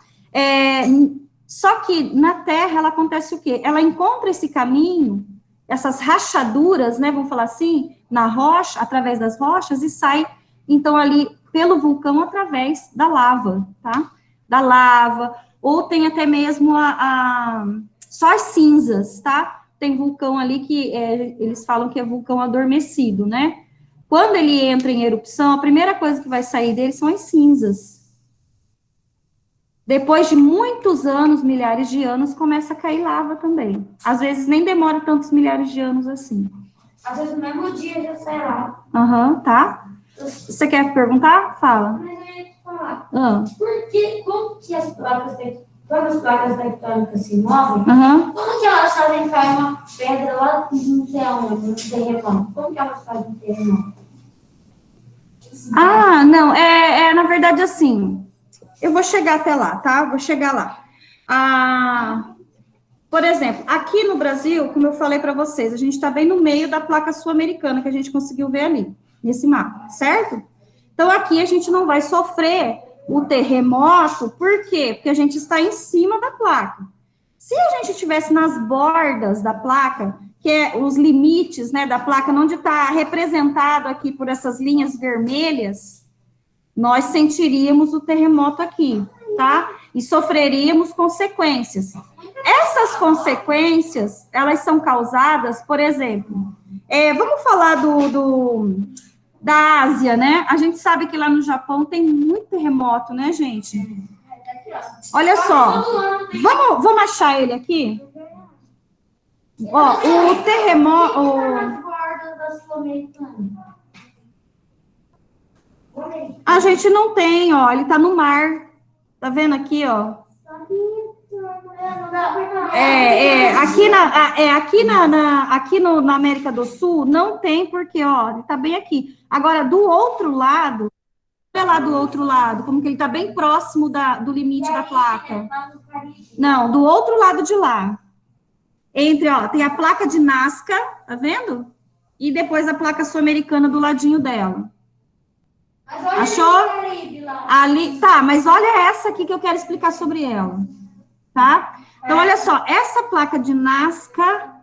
Só que na Terra, ela acontece o quê? Ela encontra esse caminho, essas rachaduras, né, vamos falar assim, na rocha, através das rochas, e sai, então, ali pelo vulcão através da lava, tá? Da lava, ou tem até mesmo só as cinzas, tá? Tem vulcão ali que eles falam que é vulcão adormecido, né? Quando ele entra em erupção, a primeira coisa que vai sair dele são as cinzas. Depois de muitos anos, milhares de anos, começa a cair lava também. Às vezes nem demora tantos milhares de anos assim. Às vezes no mesmo dia já sai lá. Tá. Você quer perguntar? Fala. Mas eu ia te falar. Como que as placas tectônicas se movem? Como que elas fazem cair uma pedra lá não sei aonde, no terreno? Como que elas fazem um terreno? Não, na verdade assim, eu vou chegar até lá, tá? Vou chegar lá. Por exemplo, aqui no Brasil, como eu falei para vocês, a gente está bem no meio da placa sul-americana, que a gente conseguiu ver ali, nesse mapa, certo? Então, aqui a gente não vai sofrer o terremoto, por quê? Porque a gente está em cima da placa. Se a gente estivesse nas bordas da placa, que é os limites, né, da placa, onde está representado aqui por essas linhas vermelhas, nós sentiríamos o terremoto aqui, tá? E sofreríamos consequências. Essas consequências, elas são causadas, por exemplo, vamos falar da Ásia, né? A gente sabe que lá no Japão tem muito terremoto, né, gente? Olha só, vamos achar ele aqui? Ó, o terremoto... A gente não tem, ó, ele tá no mar. Tá vendo aqui, ó? Aqui na América do Sul não tem, porque, ó, ele tá bem aqui. Agora, do outro lado, olha lá do outro lado, como que ele tá bem próximo do limite da placa. Não, do outro lado de lá. Tem a placa de Nazca, tá vendo? E depois a placa sul-americana do ladinho dela. Achou? Ali, tá, mas olha essa aqui que eu quero explicar sobre ela, tá? Então, olha só, essa placa de Nazca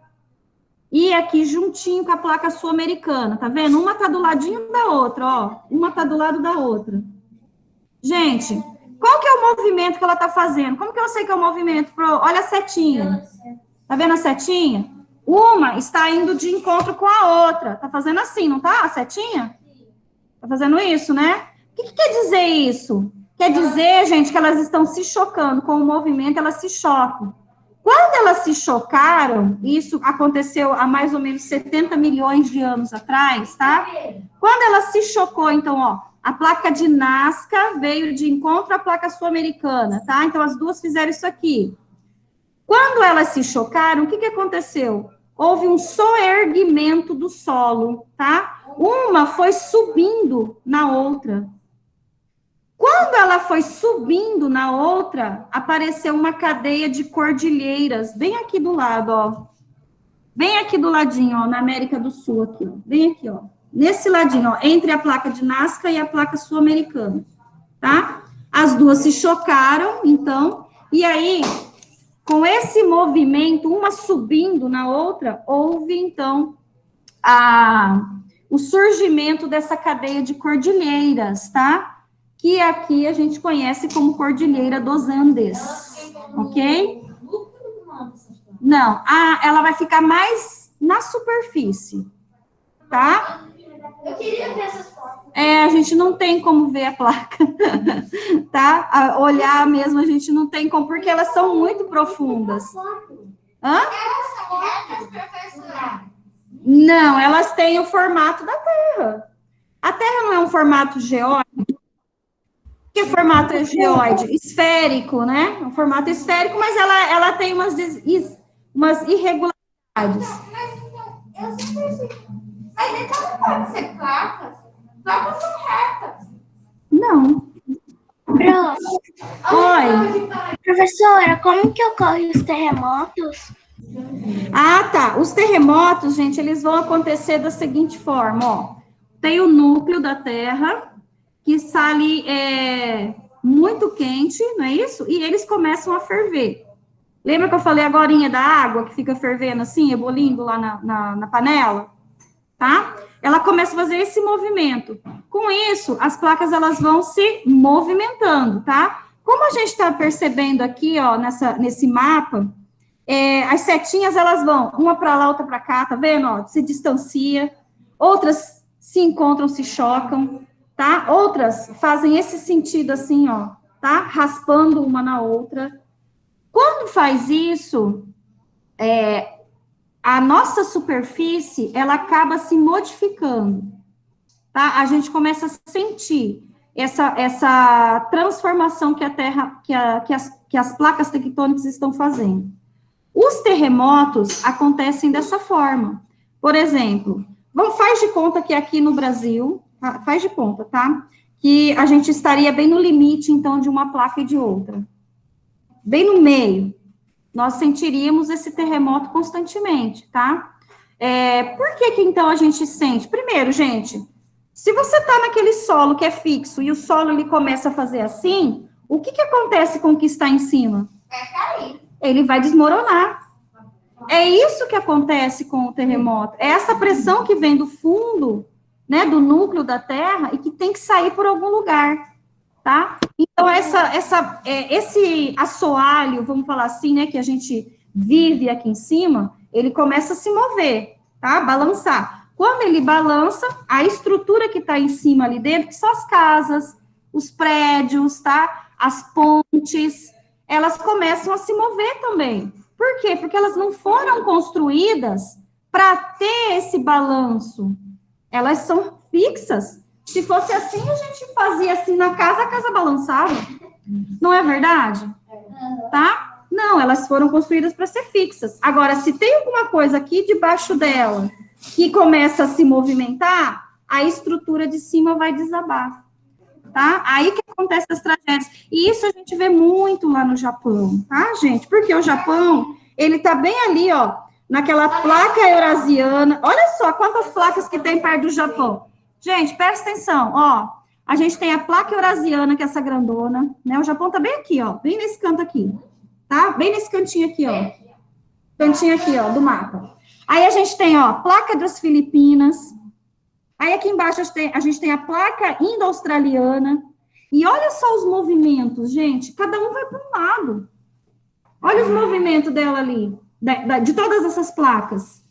e aqui juntinho com a placa sul-americana, tá vendo? Uma tá do ladinho da outra, ó. Uma tá do lado da outra. Gente, qual que é o movimento que ela tá fazendo? Como que eu sei que é o movimento? Olha a setinha. Tá vendo a setinha? Uma está indo de encontro com a outra. Tá fazendo assim, não tá? A setinha? Tá fazendo isso, né? O que quer dizer isso? Quer dizer, gente, que elas estão se chocando com o movimento, elas se chocam. Quando elas se chocaram, isso aconteceu há mais ou menos 70 milhões de anos atrás, tá? Quando ela se chocou, então, ó, a placa de Nazca veio de encontro à placa sul-americana, tá? Então, as duas fizeram isso aqui. Quando elas se chocaram, o que aconteceu? Houve um soerguimento do solo, tá? Uma foi subindo na outra. Quando ela foi subindo na outra, apareceu uma cadeia de cordilheiras, bem aqui do lado, ó. Bem aqui do ladinho, ó, na América do Sul, aqui, ó. Bem aqui, ó. Nesse ladinho, ó, entre a placa de Nazca e a placa sul-americana, tá? As duas se chocaram, então, e aí, com esse movimento, uma subindo na outra, houve, então, o surgimento dessa cadeia de cordilheiras, tá? Que aqui a gente conhece como Cordilheira dos Andes, ok? Não, ela vai ficar mais na superfície, tá? Eu queria ver essas fotos. A gente não tem como ver a placa, tá? Olhar mesmo, a gente não tem como, porque elas são muito profundas. Hã? Elas são retas, professora? Não, elas têm o formato da Terra. A Terra não é um formato geóide? Que formato é geóide? Esférico, né? Um formato esférico, mas ela tem umas irregularidades. Mas então, eu sempre achei. Mas então não pode ser placas? Placas são retas. Não. Oi. Professora, como que ocorrem os terremotos? Ah, tá. Os terremotos, gente, eles vão acontecer da seguinte forma, ó. Tem o núcleo da Terra, que está ali muito quente, não é isso? E eles começam a ferver. Lembra que eu falei agorinha da água, que fica fervendo assim, ebolindo lá na panela? Tá? Ela começa a fazer esse movimento. Com isso, as placas, elas vão se movimentando, tá? Como a gente está percebendo aqui, ó, nesse mapa, as setinhas, elas vão uma para lá, outra para cá, tá vendo? Ó, se distancia. Outras se encontram, se chocam, tá? Outras fazem esse sentido assim, ó, tá? Raspando uma na outra. Quando faz isso, a nossa superfície, ela acaba se modificando, tá? A gente começa a sentir essa transformação que a Terra, que as placas tectônicas estão fazendo. Os terremotos acontecem dessa forma. Por exemplo, faz de conta que aqui no Brasil, faz de conta, tá? Que a gente estaria bem no limite, então, de uma placa e de outra. Bem no meio. Nós sentiríamos esse terremoto constantemente, tá? Por que então a gente sente? Primeiro, gente, se você está naquele solo que é fixo e o solo ele começa a fazer assim, o que acontece com o que está em cima? Vai cair. Ele vai desmoronar. É isso que acontece com o terremoto. É essa pressão que vem do fundo, né, do núcleo da Terra e que tem que sair por algum lugar, tá? Então, esse assoalho, vamos falar assim, né, que a gente vive aqui em cima, ele começa a se mover, tá? Balançar. Quando ele balança, a estrutura que está em cima ali dentro, que são as casas, os prédios, tá? As pontes, elas começam a se mover também. Por quê? Porque elas não foram construídas para ter esse balanço. Elas são fixas. Se fosse assim, a gente fazia assim na casa, a casa balançava. Não é verdade? Tá? Não, elas foram construídas para ser fixas. Agora, se tem alguma coisa aqui debaixo dela que começa a se movimentar, a estrutura de cima vai desabar. Tá? Aí que acontecem as tragédias. E isso a gente vê muito lá no Japão, tá, gente? Porque o Japão, ele tá bem ali, ó, naquela placa eurasiana. Olha só quantas placas que tem perto do Japão. Gente, presta atenção, ó. A gente tem a placa eurasiana, que é essa grandona, né? O Japão tá bem aqui, ó, bem nesse canto aqui, tá? Bem nesse cantinho aqui, ó. Cantinho aqui, ó, do mapa. Aí a gente tem, ó, placa das Filipinas. Aí aqui embaixo a gente tem a placa indo-australiana. E olha só os movimentos, gente. Cada um vai para um lado. Olha os movimentos dela ali, de todas essas placas.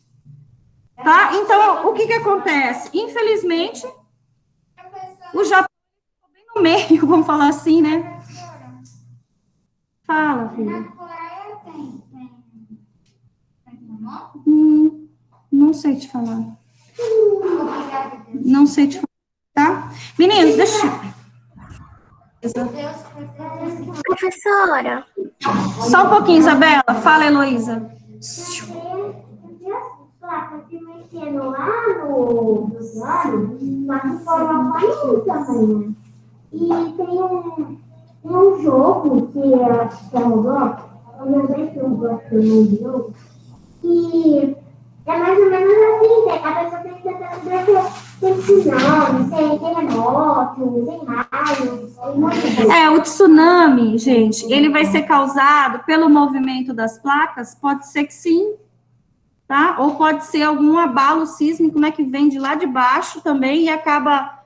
Tá? Então, o que acontece? Infelizmente, o Japão está bem no meio, vamos falar assim, né? Fala, filha. Na Coreia tem terremoto? Não sei te falar. Não sei te falar, tá? Meninos, deixa Professora. só um pouquinho, Isabela. Fala, Heloísa. Placas se mexendo lá no oceano, mas de forma parecida também, né? E tem Tem um jogo que é um Roblox, eu lembrei que um Roblox que eu não jogo, que é mais ou menos assim, a pessoa tem que tentar lembrar que tem tsunami, tem terremoto, tem raios, tem um monte de coisa. O tsunami, gente, ele vai ser causado pelo movimento das placas? Pode ser que sim, tá? Ou pode ser algum abalo sísmico, né, que vem de lá de baixo também e acaba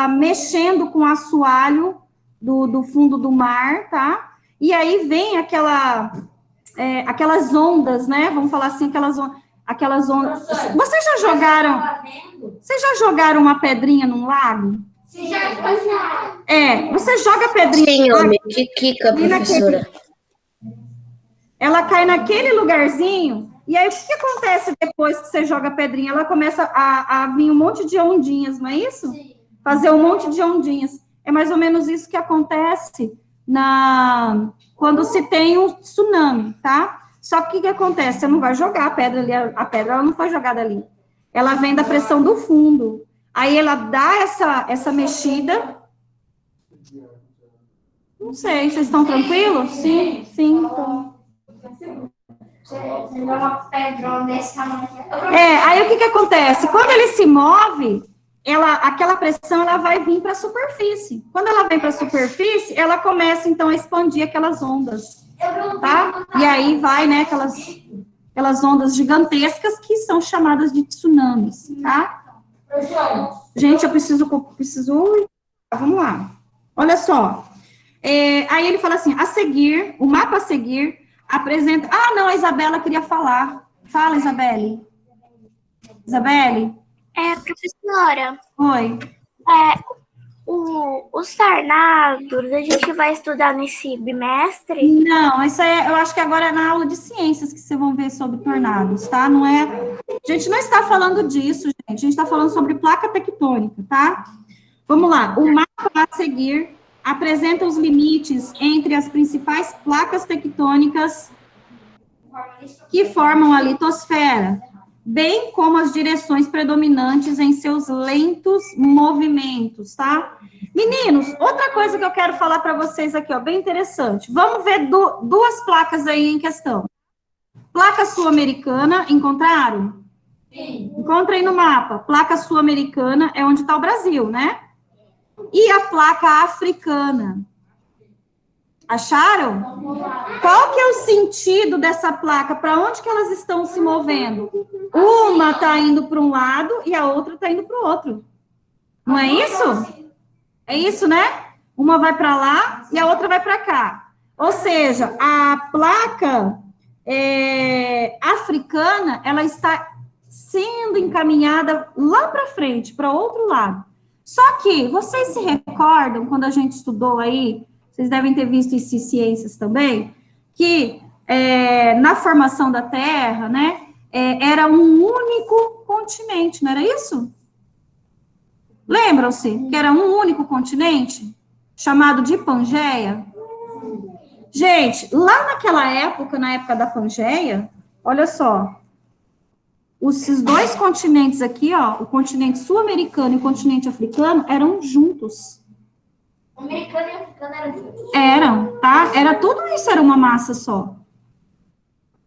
mexendo com o assoalho do fundo do mar, tá? E aí vem aquelas ondas, né? Vamos falar assim, aquelas ondas. Vocês já jogaram uma pedrinha num lago? Sim, já. Você joga a pedrinha. Sim, homem, que quica, professora. Ela cai naquele lugarzinho, e aí o que acontece depois que você joga a pedrinha? Ela começa a vir um monte de ondinhas, não é isso? Sim. Fazer um monte de ondinhas. É mais ou menos isso que acontece quando se tem um tsunami, tá? Só que o que acontece? Você não vai jogar a pedra ali, a pedra ela não foi jogada ali. Ela vem da pressão do fundo. Aí ela dá essa mexida. Não sei, vocês estão tranquilos? Sim, então. Aí o que acontece? Quando ele se move, aquela pressão ela vai vir para a superfície. Quando ela vem para a superfície, ela começa então a expandir aquelas ondas, tá? E aí vai, né, aquelas ondas gigantescas que são chamadas de tsunamis, tá? Gente, eu preciso. Vamos lá. Olha só. Aí ele fala assim: o mapa a seguir apresenta. Ah, não, a Isabela queria falar. Fala, Isabelle. Isabelle? Professora. Oi. Os tornados, a gente vai estudar nesse bimestre? Não, isso aí eu acho que agora é na aula de ciências que vocês vão ver sobre tornados, tá? Não é. A gente não está falando disso, gente. A gente está falando sobre placa tectônica, tá? Vamos lá. O mapa a seguir apresenta os limites entre as principais placas tectônicas que formam a litosfera, bem como as direções predominantes em seus lentos movimentos, tá? Meninos, outra coisa que eu quero falar para vocês aqui, ó, bem interessante. Vamos ver duas placas aí em questão. Placa sul-americana, encontraram? Sim. Encontra aí no mapa. Placa sul-americana é onde está o Brasil, né? E a placa africana. Acharam? Qual que é o sentido dessa placa? Para onde que elas estão se movendo? Uma está indo para um lado e a outra está indo para o outro. Não é isso? É isso, né? Uma vai para lá e a outra vai para cá. Ou seja, a placa africana, ela está sendo encaminhada lá para frente, para outro lado. Só que, vocês se recordam, quando a gente estudou aí, vocês devem ter visto isso em ciências também, que na formação da Terra, né, era um único continente, não era isso? Lembram-se que era um único continente, chamado de Pangeia? Gente, lá naquela época, na época da Pangeia, olha só, esses dois continentes aqui, ó, o continente sul-americano e o continente africano, eram juntos. O americano e o africano eram juntos? Eram, tá? Era tudo isso, era uma massa só.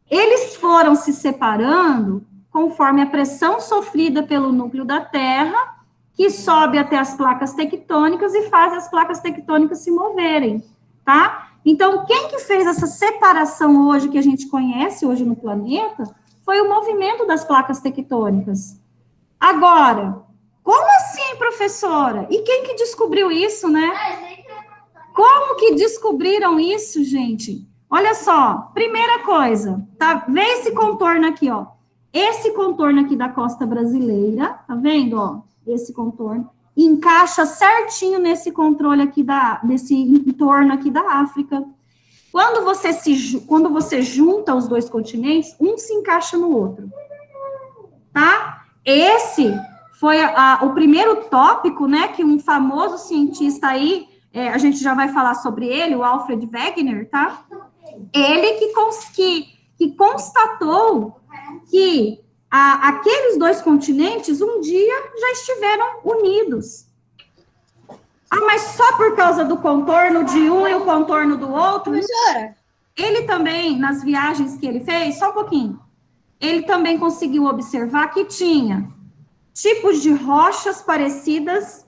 Eles foram se separando conforme a pressão sofrida pelo núcleo da Terra, que sobe até as placas tectônicas e faz as placas tectônicas se moverem, tá? Então, quem que fez essa separação hoje, que a gente conhece hoje no planeta, foi o movimento das placas tectônicas. Agora, como assim, professora? E quem que descobriu isso, né? Como que descobriram isso, gente? Olha só, primeira coisa, tá? Vê esse contorno aqui, ó. Esse contorno aqui da costa brasileira, tá vendo, ó? Esse contorno, encaixa certinho nesse controle aqui desse entorno aqui da África. Quando você junta os dois continentes, um se encaixa no outro, tá? Esse foi o primeiro tópico, né, que um famoso cientista aí, a gente já vai falar sobre ele, o Alfred Wegener, tá? Ele que constatou que aqueles dois continentes um dia já estiveram unidos. Ah, mas só por causa do contorno de um e o contorno do outro? Professora, Ele também, nas viagens que ele fez, só um pouquinho, ele também conseguiu observar que tinha tipos de rochas parecidas,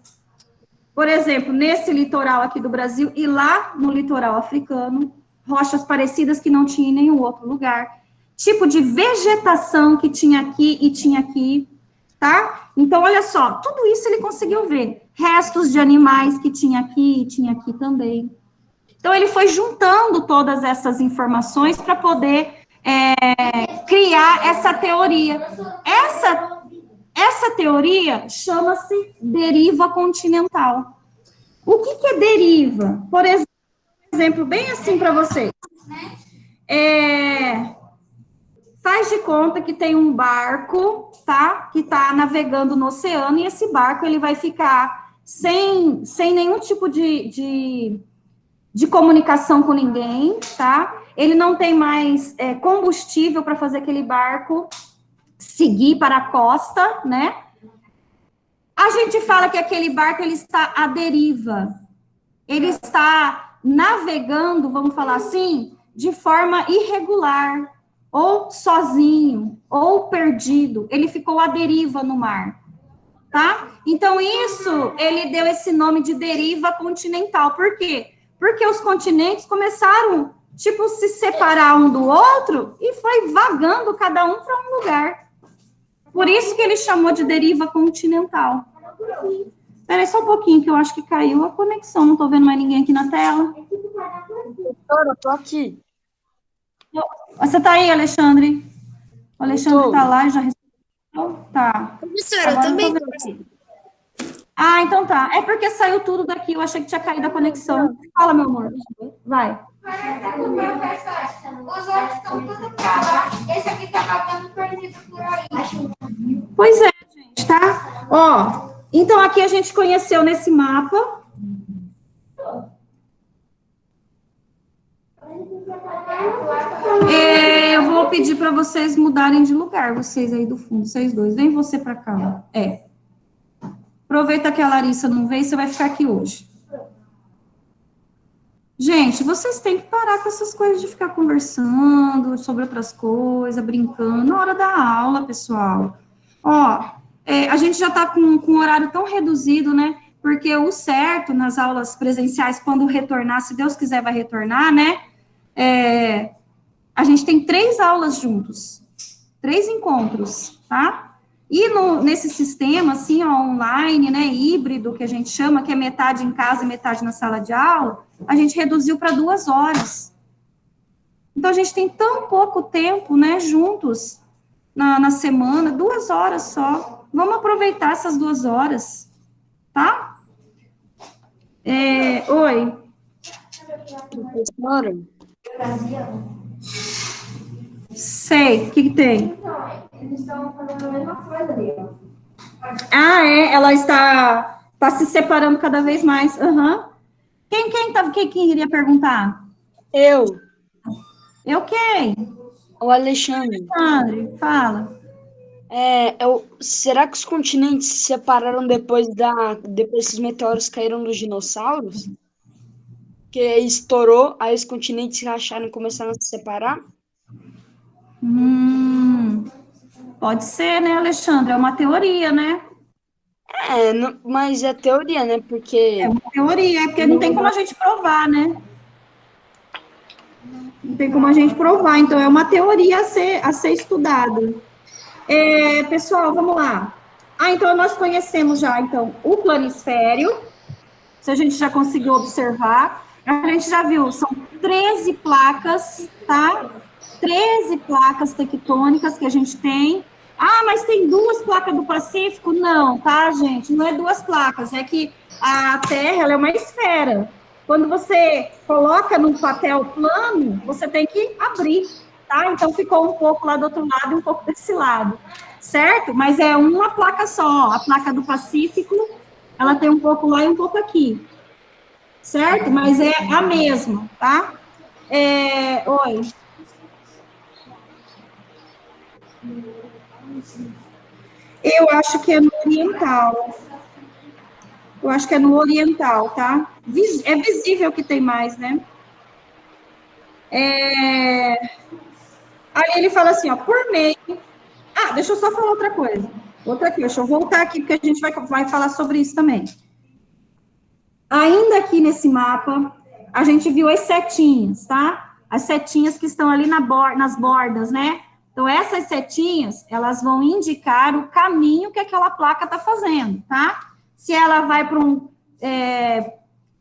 por exemplo, nesse litoral aqui do Brasil e lá no litoral africano, rochas parecidas que não tinha em nenhum outro lugar, tipo de vegetação que tinha aqui e tinha aqui, tá? Então, olha só, tudo isso ele conseguiu ver. Restos de animais que tinha aqui e tinha aqui também. Então, ele foi juntando todas essas informações para poder criar essa teoria. Essa teoria chama-se deriva continental. O que é deriva? Por exemplo, bem assim para vocês. Faz de conta que tem um barco, tá? Que está navegando no oceano, e esse barco ele vai ficar sem nenhum tipo de comunicação com ninguém, tá? Ele não tem mais combustível para fazer aquele barco seguir para a costa, né? A gente fala que aquele barco ele está à deriva. Ele está navegando, vamos falar assim, de forma irregular, ou sozinho, ou perdido. Ele ficou à deriva no mar, tá? Então, isso, ele deu esse nome de deriva continental. Por quê? Porque os continentes começaram, tipo, se separar um do outro e foi vagando cada um para um lugar. Por isso que ele chamou de deriva continental. Espera aí só um pouquinho, que eu acho que caiu a conexão. Não estou vendo mais ninguém aqui na tela. professora, eu tô aqui. Você está aí, Alexandre? O Alexandre está lá e já respondeu? Tá. Professora, eu Agora também não tô vendo. Ah, então tá. É porque saiu tudo daqui. Eu achei que tinha caído a conexão. Fala, meu amor. Vai. Os outros estão tudo pra lá. Esse aqui tá batendo perdido por aí. Pois é, gente, tá? Ó, então aqui a gente conheceu nesse mapa. Eu vou pedir para vocês mudarem de lugar, vocês aí do fundo, vocês dois. Vem você para cá. Aproveita que a Larissa não veio, você vai ficar aqui hoje. Gente, vocês têm que parar com essas coisas de ficar conversando sobre outras coisas, brincando na hora da aula, pessoal. Ó, a gente já está com um horário tão reduzido, né? Porque o certo nas aulas presenciais, quando retornar, se Deus quiser vai retornar, né? A gente tem 3 aulas juntos, 3 encontros, tá? E nesse sistema, assim, ó, online, né, híbrido, que a gente chama, que é metade em casa e metade na sala de aula, a gente reduziu para 2 horas. Então, a gente tem tão pouco tempo, né, juntos na semana, 2 horas só. Vamos aproveitar essas 2 horas, tá? Oi. Professora, Sei, o que tem? Eles estão fazendo a mesma coisa ali, ó. Ah, ela está se separando cada vez mais. Uhum. Quem iria perguntar? eu, Quem? o Alexandre, Alexandre, fala. será que os continentes se separaram depois que esses meteoros caíram dos dinossauros? Que estourou, aí os continentes se racharam e começaram a se separar? Pode ser, né, Alexandre? É uma teoria, né? Mas é teoria, né? Porque É uma teoria, porque não tem como a gente provar, né? Não tem como a gente provar, então é uma teoria a ser estudada. Pessoal, vamos lá. Então nós conhecemos já, então, o planisfério, se a gente já conseguiu observar. A gente já viu, são 13 placas, tá? 13 placas tectônicas que a gente tem. Ah, mas tem 2 placas do Pacífico? Não, tá, gente? Não é 2 placas, é que a Terra, ela é uma esfera. Quando você coloca num papel plano, você tem que abrir, tá? Então, ficou um pouco lá do outro lado e um pouco desse lado, certo? Mas é uma placa só, a placa do Pacífico, ela tem um pouco lá e um pouco aqui, certo? Mas é a mesma, tá? Oi. Eu acho que é no oriental. Eu acho que é no oriental, tá? É visível que tem mais, né? Aí ele fala assim, ó, por meio... Ah, deixa eu só falar outra coisa. Outra aqui, deixa eu voltar aqui, porque a gente vai falar sobre isso também. Ainda aqui nesse mapa, a gente viu as setinhas, tá? As setinhas que estão ali nas bordas, né? Então, essas setinhas, elas vão indicar o caminho que aquela placa está fazendo, tá? Se ela vai para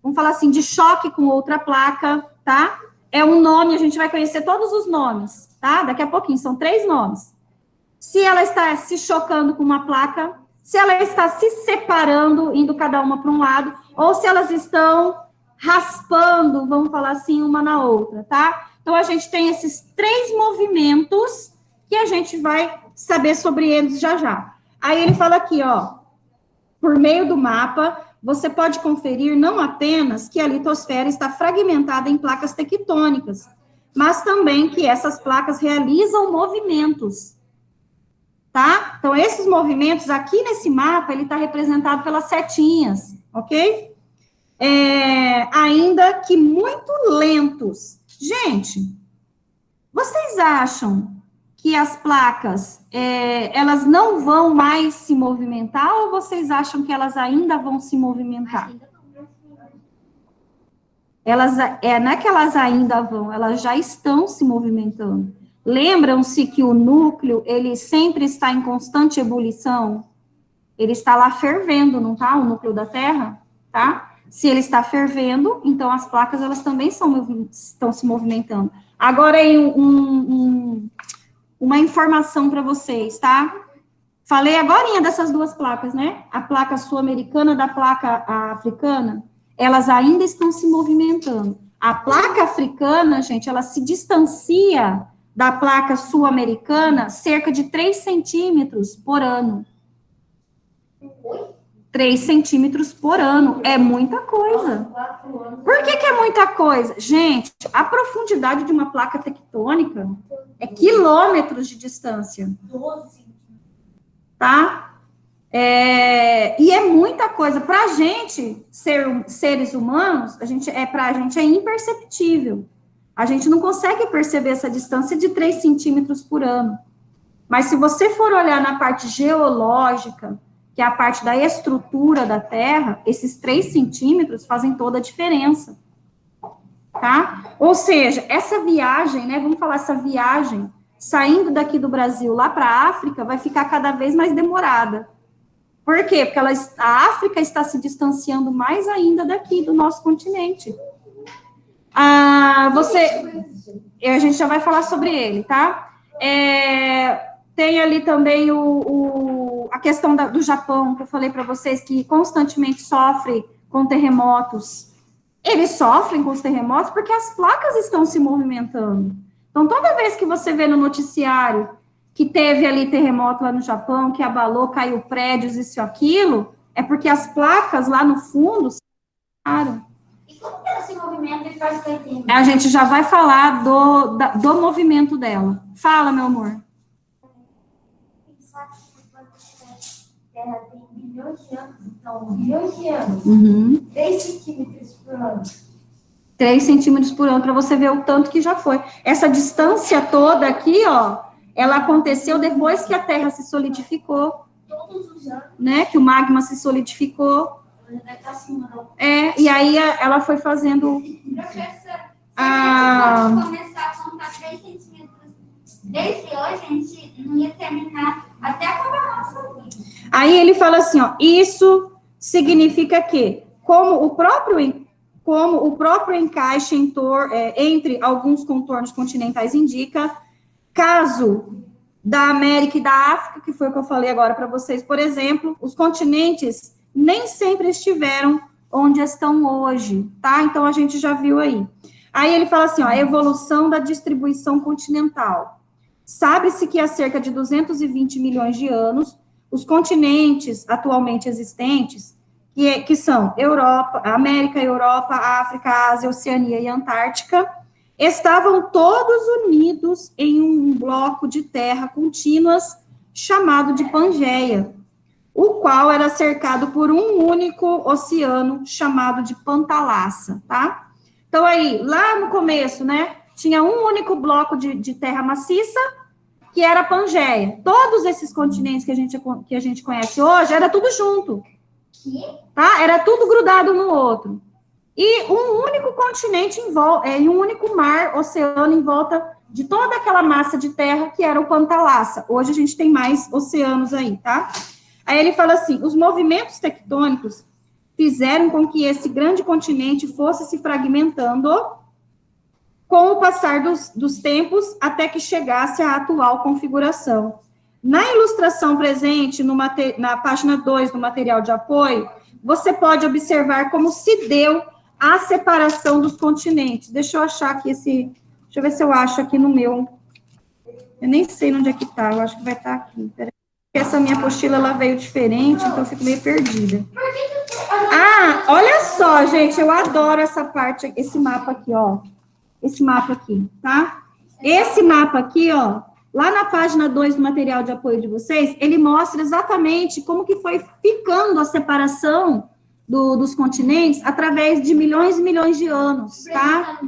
vamos falar assim, de choque com outra placa, tá? É um nome, a gente vai conhecer todos os nomes, tá? Daqui a pouquinho, são 3 nomes. Se ela está se chocando com uma placa, se ela está se separando, indo cada uma para um lado, ou se elas estão raspando, vamos falar assim, uma na outra, tá? Então, a gente tem esses 3 movimentos que a gente vai saber sobre eles já já. Aí ele fala aqui, ó, por meio do mapa, você pode conferir não apenas que a litosfera está fragmentada em placas tectônicas, mas também que essas placas realizam movimentos, tá? Então, esses movimentos aqui nesse mapa, ele está representado pelas setinhas, ok? Ainda que muito lentos. Gente, vocês acham que as placas, elas não vão mais se movimentar ou vocês acham que elas ainda vão se movimentar? Não é que elas ainda vão, elas já estão se movimentando. Lembram-se que o núcleo, ele sempre está em constante ebulição? Ele está lá fervendo, não tá? O núcleo da Terra, tá? Se ele está fervendo, então as placas, elas também estão se movimentando. Agora, aí, uma informação para vocês, tá? Falei agorinha dessas 2 placas, né? A placa sul-americana da placa africana, elas ainda estão se movimentando. A placa africana, gente, ela se distancia da placa sul-americana cerca de 3 centímetros por ano. 3 centímetros por ano, é muita coisa. Por que é muita coisa? Gente, a profundidade de uma placa tectônica é quilômetros de distância. Tá? E é muita coisa. Para a gente, seres humanos, pra gente é imperceptível. A gente não consegue perceber essa distância de 3 centímetros por ano. Mas se você for olhar na parte geológica, que é a parte da estrutura da Terra, esses 3 centímetros fazem toda a diferença, tá? Ou seja, essa viagem, né, vamos falar essa viagem, saindo daqui do Brasil lá para a África, vai ficar cada vez mais demorada. Por quê? Porque a África está se distanciando mais ainda daqui, do nosso continente. A gente já vai falar sobre ele, tá? Tem ali também a questão do Japão, que eu falei para vocês, que constantemente sofre com terremotos. Eles sofrem com os terremotos porque as placas estão se movimentando. Então, toda vez que você vê no noticiário que teve ali terremoto lá no Japão, que abalou, caiu prédios, isso e aquilo, é porque as placas lá no fundo se movimentaram. E como que ela se movimenta e faz coitinho? A gente já vai falar do movimento dela. Fala, meu amor. Terra tem bilhões de anos, então, bilhões de anos. 3 centímetros por ano. 3 centímetros por ano, para você ver o tanto que já foi. Essa distância toda aqui, ó, ela aconteceu depois que a Terra se solidificou. Todos os anos. Né, que o magma se solidificou. E aí ela foi fazendo... Professora, se a gente começar a contar 3 centímetros desde hoje, a gente não ia terminar até acabar a nossa vida. Aí ele fala assim, ó, isso significa que, como o próprio encaixe entre alguns contornos continentais indica, caso da América e da África, que foi o que eu falei agora para vocês, por exemplo, os continentes nem sempre estiveram onde estão hoje, tá? Então, a gente já viu aí. Aí ele fala assim, ó, a evolução da distribuição continental. Sabe-se que há cerca de 220 milhões de anos, os continentes atualmente existentes, que são América, Europa, África, Ásia, Oceania e Antártica, estavam todos unidos em um bloco de terra contínuas chamado de Pangeia. o qual era cercado por um único oceano chamado de Pantalassa, tá? Então, aí, lá no começo, né, tinha um único bloco de terra maciça, que era a Pangeia. Todos esses continentes que a gente conhece hoje, era tudo junto, tá? Era tudo grudado no outro. E um único continente e um único mar, oceano em volta de toda aquela massa de terra que era o Pantalassa. Hoje a gente tem mais oceanos aí, tá? Aí ele fala assim, os movimentos tectônicos fizeram com que esse grande continente fosse se fragmentando com o passar dos tempos até que chegasse à atual configuração. Na ilustração presente, na página 2 do material de apoio, você pode observar como se deu a separação dos continentes. Deixa eu achar aqui deixa eu ver se eu acho aqui no meu. Eu nem sei onde é que tá, eu acho que vai estar aqui. Peraí. Essa minha apostila, ela veio diferente, então eu fico meio perdida. Ah, olha só, gente, eu adoro essa parte, esse mapa aqui, ó. Esse mapa aqui, tá? Esse mapa aqui, ó, lá na página 2 do material de apoio de vocês, ele mostra exatamente como que foi ficando a separação dos continentes através de milhões e milhões de anos, tá?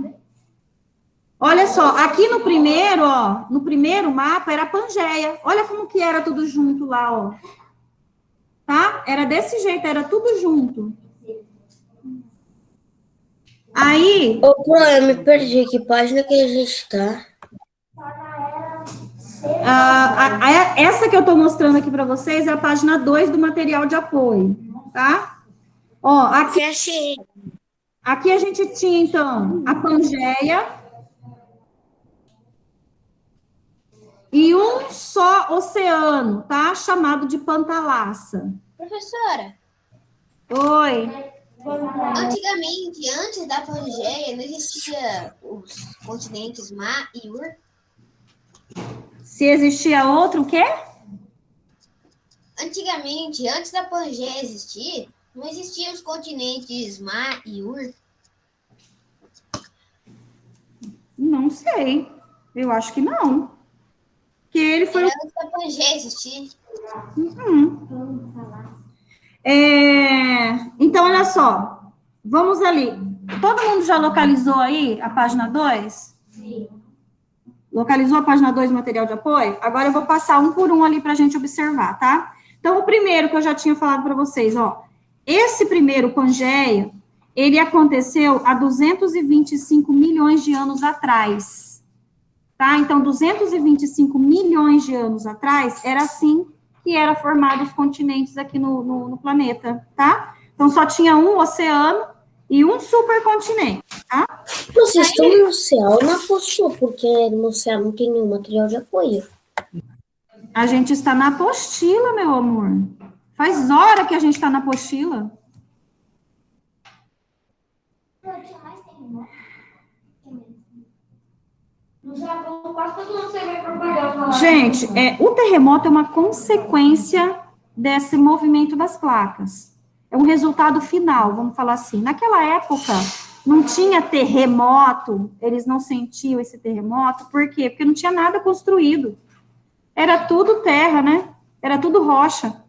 Olha só, aqui no primeiro mapa era a Pangeia. Olha como que era tudo junto lá, ó. Tá? Era desse jeito, era tudo junto. Aí... Ô, Pro, eu me perdi. Que página que a gente tá? Essa que eu tô mostrando aqui para vocês é a página 2 do material de apoio, tá? Ó, aqui a gente tinha, então, a Pangeia... E um só oceano, tá? Chamado de Pantalassa. Professora. Oi. Antigamente, antes da Pangeia, não existia os continentes Mar e Ur? Se existia outro, o quê? Antigamente, antes da Pangeia existir, não existiam os continentes Mar e Ur? Não sei. Eu acho que não. Que ele foi... Antes da Pangeia existir. Então, olha só. Vamos ali. Todo mundo já localizou aí a página 2? Sim. Localizou a página 2 do material de apoio? Agora eu vou passar um por um ali para a gente observar, tá? Então, o primeiro que eu já tinha falado para vocês, ó. Esse primeiro Pangeia, ele aconteceu há 225 milhões de anos atrás. Tá? Então, 225 milhões de anos atrás, era assim que eram formados os continentes aqui no planeta, tá? Então, só tinha um oceano e um supercontinente, tá? Vocês estão no céu na apostila, porque no céu não tem nenhum material de apoio. A gente está na apostila, meu amor. Faz hora que a gente está na apostila. No Japão, quase todo mundo você vê propaganda. Gente, o terremoto é uma consequência desse movimento das placas. É um resultado final, vamos falar assim. Naquela época, não tinha terremoto, eles não sentiam esse terremoto. Por quê? Porque não tinha nada construído. Era tudo terra, né? Era tudo rocha.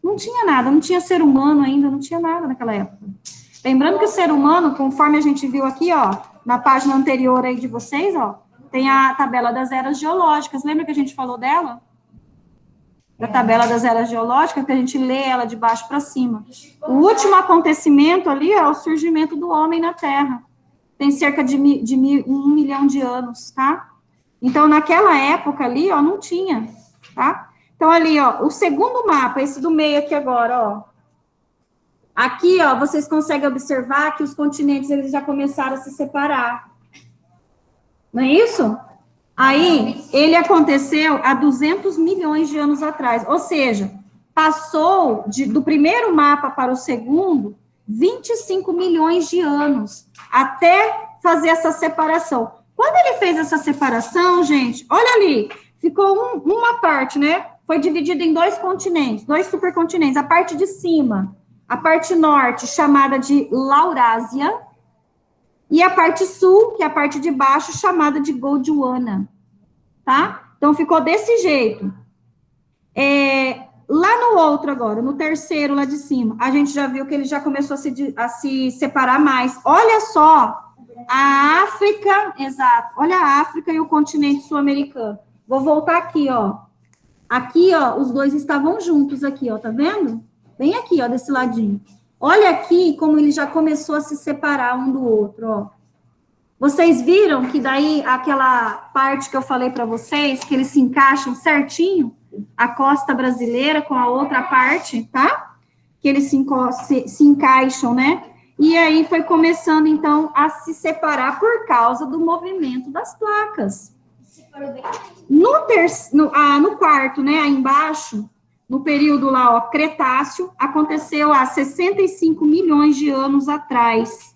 Não tinha nada, não tinha ser humano ainda, não tinha nada naquela época. Lembrando que o ser humano, conforme a gente viu aqui, ó, na página anterior aí de vocês, ó, tem a tabela das eras geológicas. Lembra que a gente falou dela? Da tabela das eras geológicas, que a gente lê ela de baixo para cima. O último acontecimento ali é o surgimento do homem na Terra. Tem cerca de 1 milhão de anos, tá? Então, naquela época ali, ó, não tinha, tá? Então, ali, ó, o segundo mapa, esse do meio aqui agora, ó. Aqui, ó, vocês conseguem observar que os continentes, eles já começaram a se separar. Não é isso? Aí, ele aconteceu há 200 milhões de anos atrás. Ou seja, passou do primeiro mapa para o segundo 25 milhões de anos até fazer essa separação. Quando ele fez essa separação, gente, olha ali, ficou uma parte, né? Foi dividida em 2 continentes, 2 supercontinentes. A parte de cima, a parte norte, chamada de Laurásia, e a parte sul, que é a parte de baixo, chamada de Gondwana, tá? Então, ficou desse jeito. Lá no outro agora, no terceiro lá de cima, a gente já viu que ele já começou a se separar mais. Olha só, a África, exato, olha a África e o continente sul-americano. Vou voltar aqui, ó. Aqui, ó, os dois estavam juntos aqui, ó, tá vendo? Bem aqui, ó, desse ladinho. Olha aqui como ele já começou a se separar um do outro, ó. Vocês viram que daí aquela parte que eu falei para vocês, que eles se encaixam certinho, a costa brasileira com a outra parte, tá? Que eles se encaixam, né? E aí foi começando, então, a se separar por causa do movimento das placas. No quarto, né, aí embaixo, no período lá, ó, Cretáceo, aconteceu há 65 milhões de anos atrás.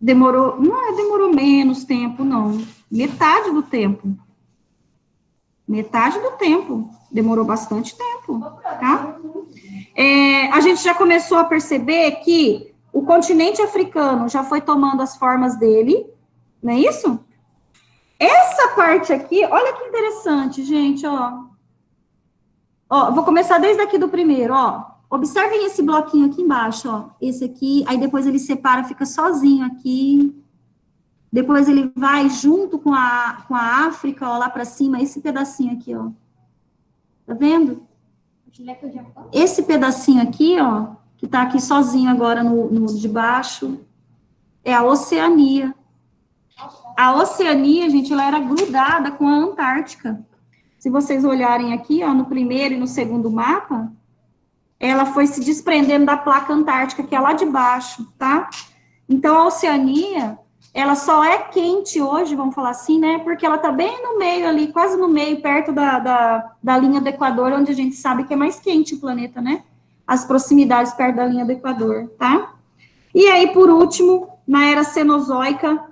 Demorou menos tempo, não. Metade do tempo. Metade do tempo. Demorou bastante tempo, tá? A gente já começou a perceber que o continente africano já foi tomando as formas dele, não é isso? Essa parte aqui, olha que interessante, gente, ó. Ó, vou começar desde aqui do primeiro, ó. Observem esse bloquinho aqui embaixo, ó. Esse aqui, aí depois ele separa, fica sozinho aqui. Depois ele vai junto com a África, ó, lá para cima, esse pedacinho aqui, ó. Tá vendo? Esse pedacinho aqui, ó, que tá aqui sozinho agora no de baixo, é a Oceania. A Oceania, gente, ela era grudada com a Antártica. Se vocês olharem aqui, ó, no primeiro e no segundo mapa, ela foi se desprendendo da placa antártica, que é lá de baixo, tá? Então, a Oceania, ela só é quente hoje, vamos falar assim, né? Porque ela tá bem no meio ali, quase no meio, perto da linha do Equador, onde a gente sabe que é mais quente o planeta, né? As proximidades perto da linha do Equador, tá? E aí, por último, na era Cenozoica,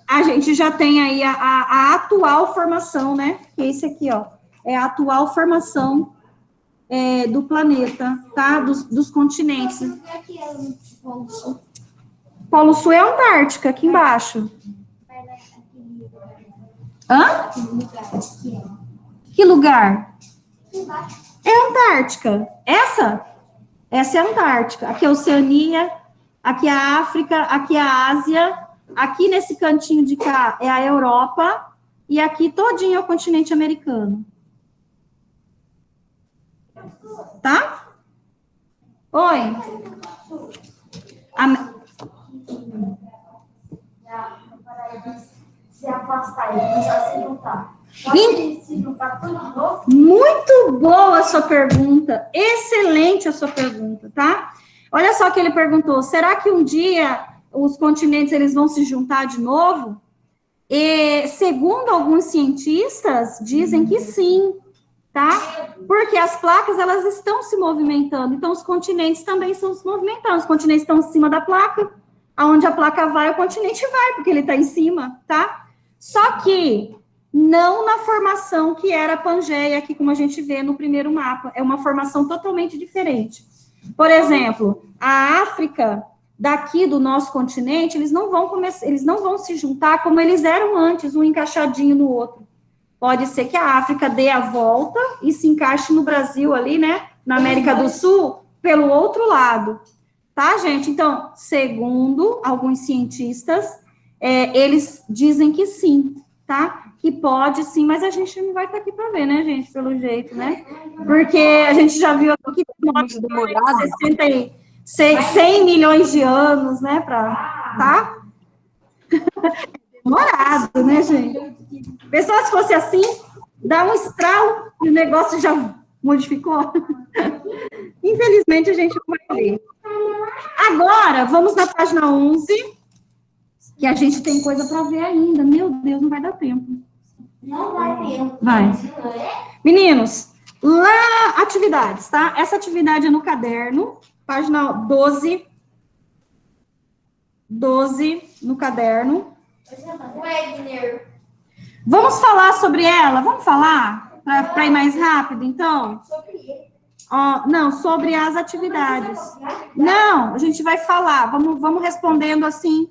a gente já tem aí a atual formação, né? Que é esse aqui, ó. É a atual formação do planeta, tá? Dos continentes. Polo Sul é a Antártica, aqui embaixo. Hã? Que lugar? É a Antártica. Essa é a Antártica. Aqui é a Oceania, aqui é a África, aqui é a Ásia, aqui nesse cantinho de cá é a Europa, e aqui todinho é o continente americano. Tá? Oi. Se afastar e se juntar. Se juntar tudo de novo? Muito boa a sua pergunta. Excelente a sua pergunta, tá? Olha só que ele perguntou, será que um dia os continentes eles vão se juntar de novo? E, segundo alguns cientistas, dizem que sim, tá? Porque as placas, elas estão se movimentando, então os continentes também estão se movimentando, os continentes estão em cima da placa, aonde a placa vai, o continente vai, porque ele está em cima, tá? Só que não na formação que era a Pangeia, aqui como a gente vê no primeiro mapa, é uma formação totalmente diferente. Por exemplo, a África, daqui do nosso continente, eles não vão se juntar como eles eram antes, um encaixadinho no outro. Pode ser que a África dê a volta e se encaixe no Brasil ali, né, na América do Sul, pelo outro lado. Tá, gente? Então, segundo alguns cientistas, eles dizem que sim, tá? Que pode sim, mas a gente não vai estar aqui para ver, né, gente? Pelo jeito, né? Porque a gente já viu aqui que demora 100 milhões de anos, né? Tá? Demorado, né, gente? Pessoal, se fosse assim, dá um estralo e o negócio já modificou. Infelizmente, a gente não vai ver. Agora, vamos na página 11, que a gente tem coisa para ver ainda. Meu Deus, não vai dar tempo. Não vai ter. Vai. Meninos, lá, atividades, tá? Essa atividade é no caderno, página 12. 12 no caderno. Wagner. Vamos falar sobre ela? Vamos falar? Para ir mais rápido, então? Não, sobre as atividades. Não, a gente vai falar. Vamos respondendo assim.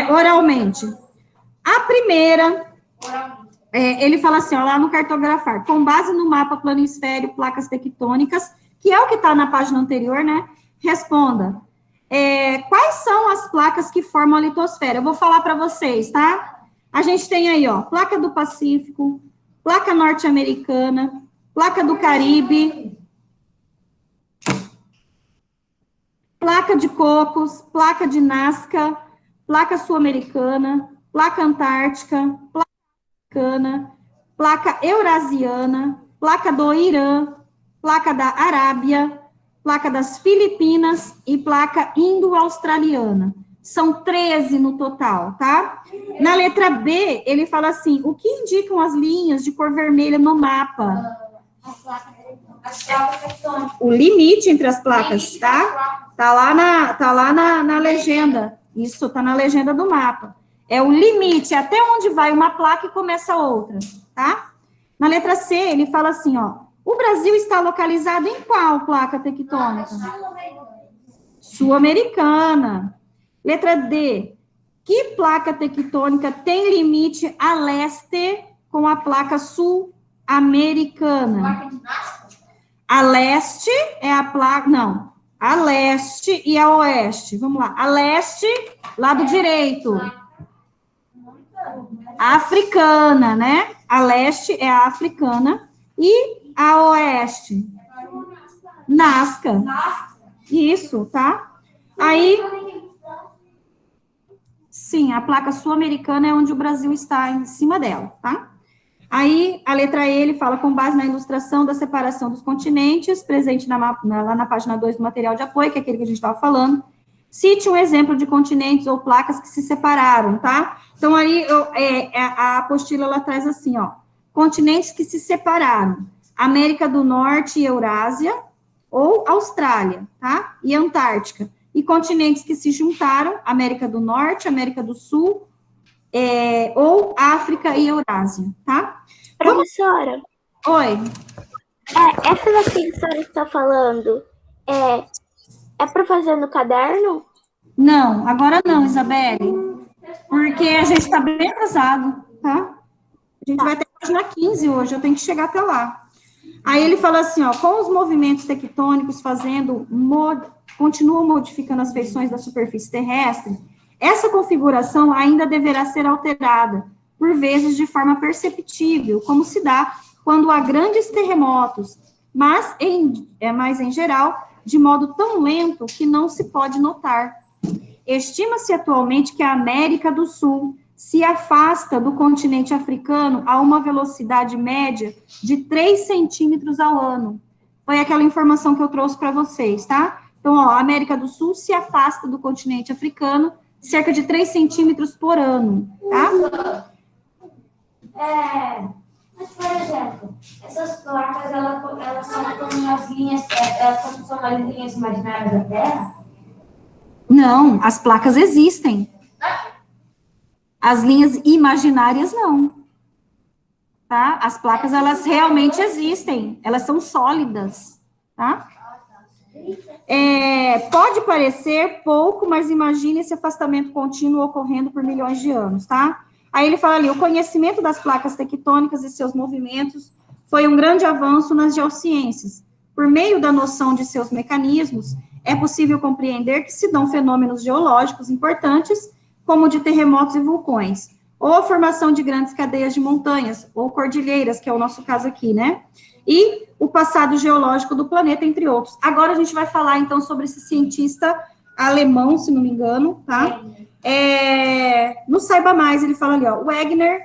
Oralmente. A primeira ele fala assim, ó, lá no cartografar, com base no mapa planisfério, placas tectônicas, que é o que está na página anterior, né? Responda. Quais são as placas que formam a litosfera? Eu vou falar para vocês, tá? A gente tem aí, ó, placa do Pacífico, placa norte-americana, placa do Caribe, placa de Cocos, placa de Nazca, placa sul-americana, placa antártica, placa africana, placa eurasiana, placa do Irã, placa da Arábia, placa das Filipinas e placa indo-australiana. São 13 no total, tá? Na letra B, ele fala assim, o que indicam as linhas de cor vermelha no mapa? As placas tectônicas. O limite entre as placas, tá? Tá lá na legenda. Isso, tá na legenda do mapa. É o limite, até onde vai uma placa e começa a outra, tá? Na letra C, ele fala assim, ó, o Brasil está localizado em qual placa tectônica? Sul-americana. Letra D, que placa tectônica tem limite a leste com a placa sul-americana? A leste é a placa, não, a leste e a oeste. Vamos lá, a leste, lado direito. A africana, né? A leste é a africana e a oeste? Nazca. Isso, tá? Aí, sim, a placa sul-americana é onde o Brasil está em cima dela, tá? Aí, a letra E, ele fala, com base na ilustração da separação dos continentes, presente lá na página 2 do material de apoio, que é aquele que a gente estava falando, cite um exemplo de continentes ou placas que se separaram, tá? Então, aí, a apostila, ela traz assim, ó, continentes que se separaram, América do Norte e Eurásia, ou Austrália, tá? E Antártica. E continentes que se juntaram, América do Norte, América do Sul, ou África e Eurásia, tá? Professora. Oi. Essa daqui que a senhora está falando, é para fazer no caderno? Não, agora não, Isabelle, porque a gente está bem atrasado, tá? A gente vai até a página 15 hoje, eu tenho que chegar até lá. Aí ele fala assim, ó, com os movimentos tectônicos continuam modificando as feições da superfície terrestre, essa configuração ainda deverá ser alterada, por vezes de forma perceptível, como se dá quando há grandes terremotos, mas em geral, de modo tão lento que não se pode notar. Estima-se atualmente que a América do Sul se afasta do continente africano a uma velocidade média de 3 centímetros ao ano. Foi aquela informação que eu trouxe para vocês, tá? Então, ó, a América do Sul se afasta do continente africano cerca de 3 centímetros por ano, tá? Mas, por exemplo, essas placas, elas são como as linhas, são as linhas imaginárias da Terra? Não, as placas existem. As linhas imaginárias, não. Tá? As placas, elas realmente existem. Elas são sólidas, tá? Pode parecer pouco, mas imagine esse afastamento contínuo ocorrendo por milhões de anos, tá? Aí ele fala ali, o conhecimento das placas tectônicas e seus movimentos foi um grande avanço nas geociências. Por meio da noção de seus mecanismos, é possível compreender que se dão fenômenos geológicos importantes, como de terremotos e vulcões, ou a formação de grandes cadeias de montanhas, ou cordilheiras, que é o nosso caso aqui, né? E o passado geológico do planeta, entre outros. Agora a gente vai falar, então, sobre esse cientista alemão, se não me engano, tá? No Saiba Mais, ele fala ali, ó, Wegener,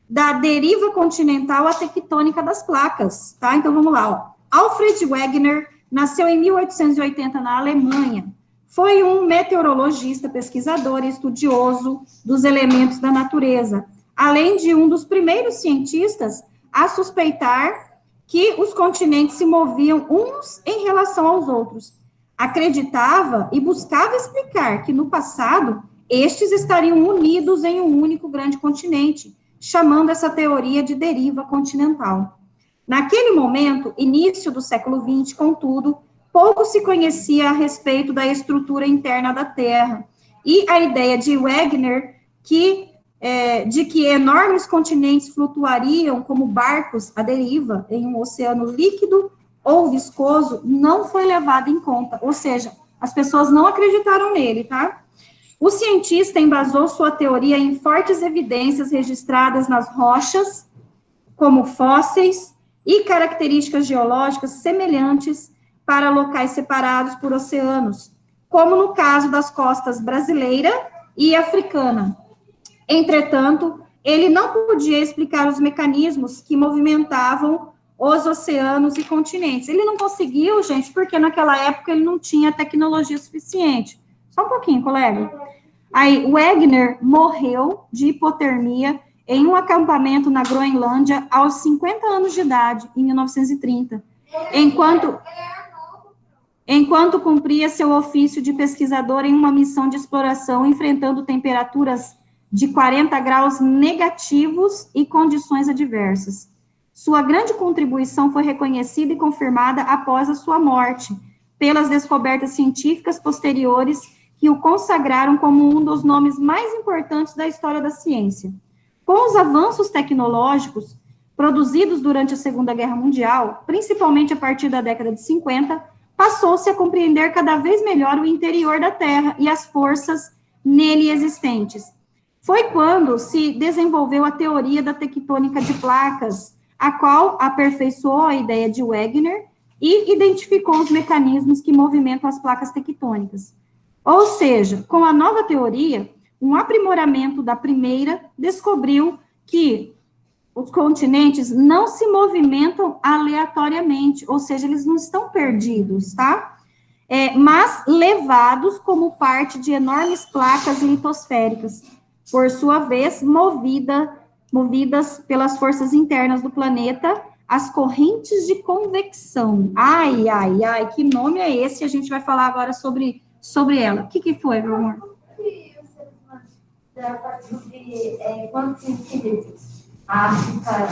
da deriva continental à tectônica das placas, tá? Então, vamos lá, ó. Alfred Wegener nasceu em 1880 na Alemanha. Foi um meteorologista, pesquisador e estudioso dos elementos da natureza, além de um dos primeiros cientistas a suspeitar que os continentes se moviam uns em relação aos outros. Acreditava e buscava explicar que, no passado, estes estariam unidos em um único grande continente, chamando essa teoria de deriva continental. Naquele momento, início do século XX, contudo, pouco se conhecia a respeito da estrutura interna da Terra, e a ideia de Wegener, que de que enormes continentes flutuariam como barcos à deriva em um oceano líquido ou viscoso não foi levado em conta, ou seja, as pessoas não acreditaram nele, tá? O cientista embasou sua teoria em fortes evidências registradas nas rochas, como fósseis e características geológicas semelhantes para locais separados por oceanos, como no caso das costas brasileira e africana. Entretanto, ele não podia explicar os mecanismos que movimentavam os oceanos e continentes. Ele não conseguiu, gente, porque naquela época ele não tinha tecnologia suficiente. Só um pouquinho, colega. Aí, Wegener morreu de hipotermia em um acampamento na Groenlândia aos 50 anos de idade, em 1930, enquanto cumpria seu ofício de pesquisador em uma missão de exploração, enfrentando temperaturas de 40 graus negativos e condições adversas. Sua grande contribuição foi reconhecida e confirmada após a sua morte, pelas descobertas científicas posteriores que o consagraram como um dos nomes mais importantes da história da ciência. Com os avanços tecnológicos produzidos durante a Segunda Guerra Mundial, principalmente a partir da década de 50, passou-se a compreender cada vez melhor o interior da Terra e as forças nele existentes. Foi quando se desenvolveu a teoria da tectônica de placas, a qual aperfeiçoou a ideia de Wegener e identificou os mecanismos que movimentam as placas tectônicas. Ou seja, com a nova teoria, um aprimoramento da primeira descobriu que os continentes não se movimentam aleatoriamente, ou seja, eles não estão perdidos, tá? Mas levados como parte de enormes placas litosféricas, por sua vez, movidas pelas forças internas do planeta, as correntes de convecção. Ai, ai, ai, que nome é esse? A gente vai falar agora sobre ela. O que foi, meu amor? Quantos centímetros a África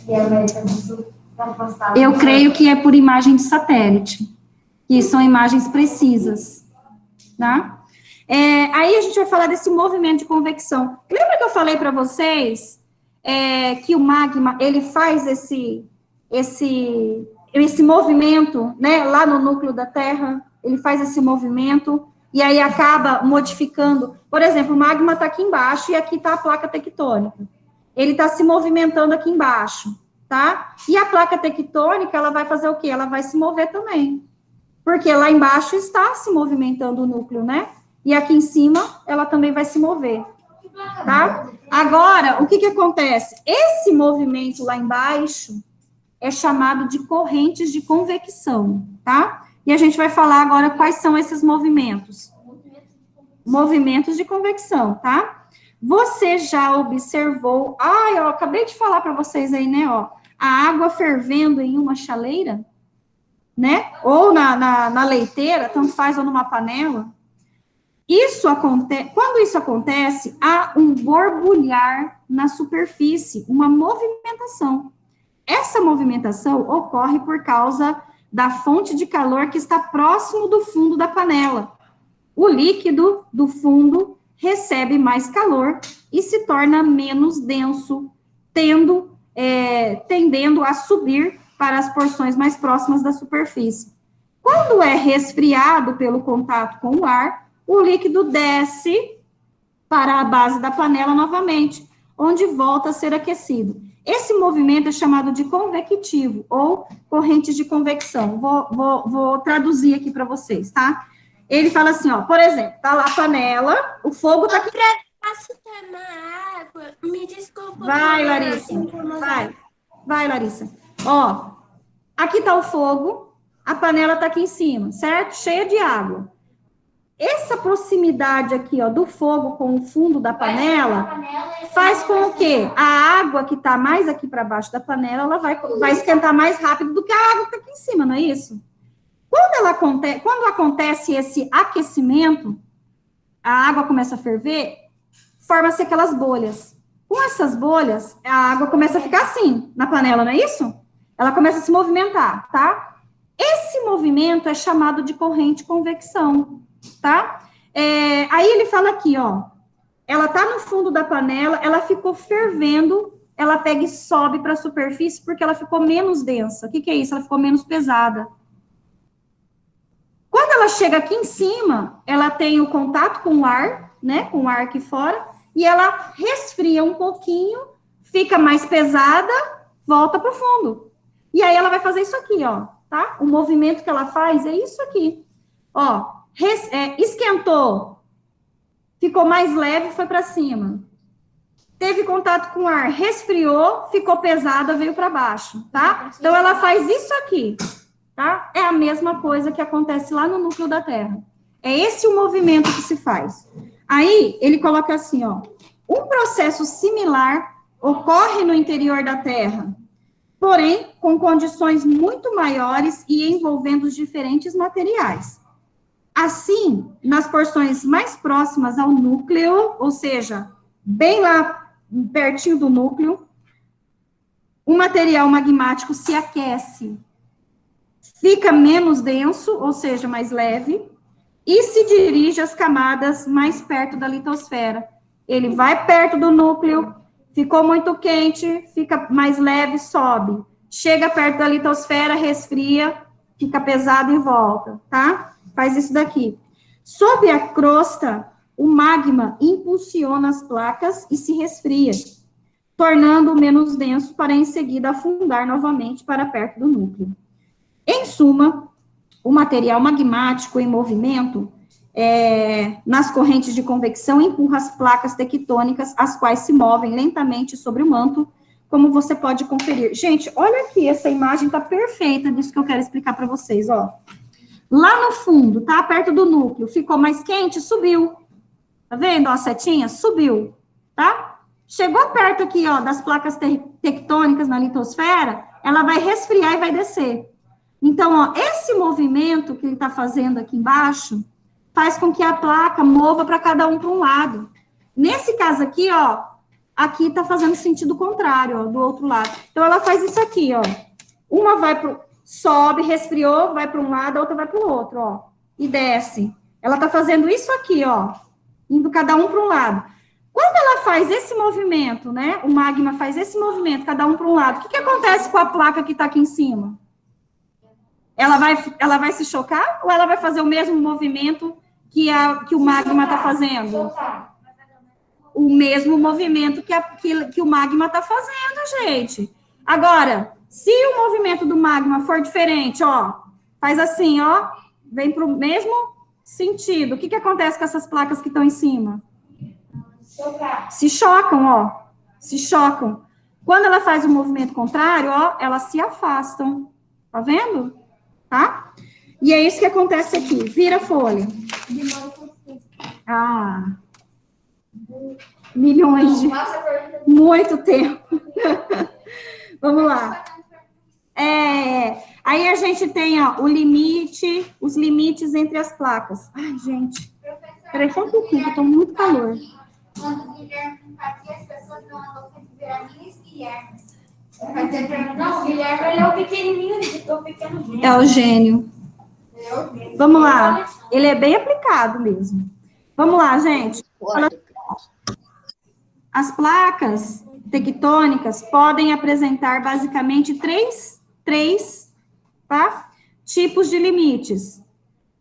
e a América do Sul estão afastadas? Eu creio que é por imagem de satélite, que são imagens precisas, tá? Aí a gente vai falar desse movimento de convecção. Lembra que eu falei para vocês que o magma, ele faz esse movimento, né, lá no núcleo da Terra, ele faz esse movimento, e aí acaba modificando. Por exemplo, o magma está aqui embaixo, e aqui está a placa tectônica. Ele está se movimentando aqui embaixo, tá? E a placa tectônica, ela vai fazer o quê? Ela vai se mover também. Porque lá embaixo está se movimentando o núcleo, né? E aqui em cima, ela também vai se mover, tá? Agora, o que acontece? Esse movimento lá embaixo é chamado de correntes de convecção, tá? E a gente vai falar agora quais são esses movimentos. Movimentos de convecção, tá? Você já observou... eu acabei de falar para vocês aí, né, ó. A água fervendo em uma chaleira, né? Ou na leiteira, tanto faz, ou numa panela. Quando isso acontece, há um borbulhar na superfície, uma movimentação. Essa movimentação ocorre por causa da fonte de calor que está próximo do fundo da panela. O líquido do fundo recebe mais calor e se torna menos denso, tendendo a subir para as porções mais próximas da superfície. Quando é resfriado pelo contato com o ar, o líquido desce para a base da panela novamente, onde volta a ser aquecido. Esse movimento é chamado de convectivo, ou corrente de convecção. Vou traduzir aqui para vocês, tá? Ele fala assim, ó, por exemplo, tá lá a panela, o fogo tá aqui. Posso tomar água? Me desculpa. Vai, Larissa. Vai, Larissa. Ó, aqui tá o fogo, a panela tá aqui em cima, certo? Cheia de água. Essa proximidade aqui, ó, do fogo com o fundo da panela, faz com que a água que tá mais aqui para baixo da panela, ela vai esquentar mais rápido do que a água que tá aqui em cima, não é isso? Quando acontece esse aquecimento, a água começa a ferver, forma-se aquelas bolhas. Com essas bolhas, a água começa a ficar assim, na panela, não é isso? Ela começa a se movimentar, tá? Esse movimento é chamado de corrente de convecção, tá? Aí ele fala aqui, ó, ela tá no fundo da panela, ela ficou fervendo, ela pega e sobe para a superfície porque ela ficou menos densa. O que é isso? Ela ficou menos pesada. Quando ela chega aqui em cima, ela tem o contato com o ar, né, com o ar aqui fora, e ela resfria um pouquinho, fica mais pesada, volta para o fundo. E aí ela vai fazer isso aqui, ó, tá? O movimento que ela faz é isso aqui. Ó, esquentou, ficou mais leve, foi para cima. Teve contato com o ar, resfriou, ficou pesada, veio para baixo, tá? Então, ela faz isso aqui, tá? É a mesma coisa que acontece lá no núcleo da Terra. É esse o movimento que se faz. Aí, ele coloca assim, ó. Um processo similar ocorre no interior da Terra, porém, com condições muito maiores e envolvendo os diferentes materiais. Assim, nas porções mais próximas ao núcleo, ou seja, bem lá pertinho do núcleo, o material magmático se aquece, fica menos denso, ou seja, mais leve, e se dirige às camadas mais perto da litosfera. Ele vai perto do núcleo, ficou muito quente, fica mais leve, sobe. Chega perto da litosfera, resfria, fica pesado e volta, tá? Faz isso daqui. Sob a crosta, o magma impulsiona as placas e se resfria, tornando-o menos denso para em seguida afundar novamente para perto do núcleo. Em suma, o material magmático em movimento, nas correntes de convecção, empurra as placas tectônicas, as quais se movem lentamente sobre o manto, como você pode conferir. Gente, olha aqui, essa imagem está perfeita disso que eu quero explicar para vocês, ó. Lá no fundo, tá? Perto do núcleo, ficou mais quente, subiu. Tá vendo, ó, a setinha? Subiu, tá? Chegou perto aqui, ó, das placas tectônicas na litosfera, ela vai resfriar e vai descer. Então, ó, esse movimento que ele tá fazendo aqui embaixo, faz com que a placa mova para cada um para um lado. Nesse caso aqui, ó, aqui tá fazendo sentido contrário, ó, do outro lado. Então, ela faz isso aqui, ó. Uma vai sobe, resfriou, vai para um lado, a outra vai para o outro, ó. E desce. Ela tá fazendo isso aqui, ó. Indo cada um para um lado. Quando ela faz esse movimento, né, o magma faz esse movimento, cada um para um lado, o que acontece com a placa que está aqui em cima? Ela vai se chocar ou ela vai fazer o mesmo movimento que o magma está fazendo? O mesmo movimento que o magma está fazendo, gente. Agora, se o movimento do magma for diferente, ó, faz assim, ó, vem para o mesmo sentido. O que acontece com essas placas que estão em cima? Se chocam, ó. Se chocam. Quando ela faz o movimento contrário, ó, elas se afastam. Tá vendo? Tá? E é isso que acontece aqui. Vira a folha. Ah. Milhões de... Muito tempo. Vamos lá. Aí a gente tem, ó, o limite, os limites entre as placas. Ai, gente. Peraí, só um pouquinho, que eu tô muito calor. Quando o Guilherme aqui, as pessoas não andam com Guilherme. Não, o Guilherme, ele é o pequenininho, o pequeno gênio. É o gênio. Vamos lá. Ele é bem aplicado mesmo. Vamos lá, gente. As placas tectônicas podem apresentar basicamente três, tá, tipos de limites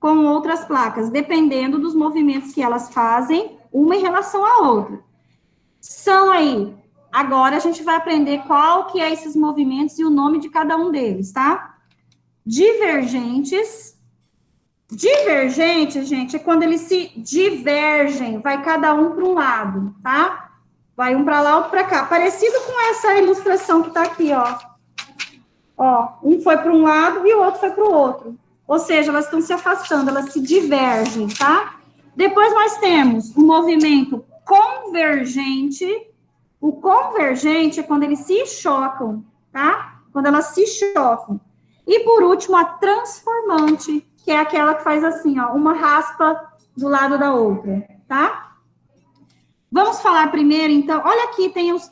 com outras placas, dependendo dos movimentos que elas fazem, uma em relação à outra. São aí, agora a gente vai aprender qual que é esses movimentos e o nome de cada um deles, tá? Divergentes, gente, é quando eles se divergem, vai cada um para um lado, tá? Vai um para lá, outro para cá. Parecido com essa ilustração que está aqui, ó. Ó, um foi para um lado e o outro foi para o outro. Ou seja, elas estão se afastando, elas se divergem, tá? Depois nós temos o movimento convergente. O convergente é quando eles se chocam, tá? Quando elas se chocam. E por último, a transformante, que é aquela que faz assim, ó, uma raspa do lado da outra, tá? Vamos falar primeiro, então, olha aqui, tem as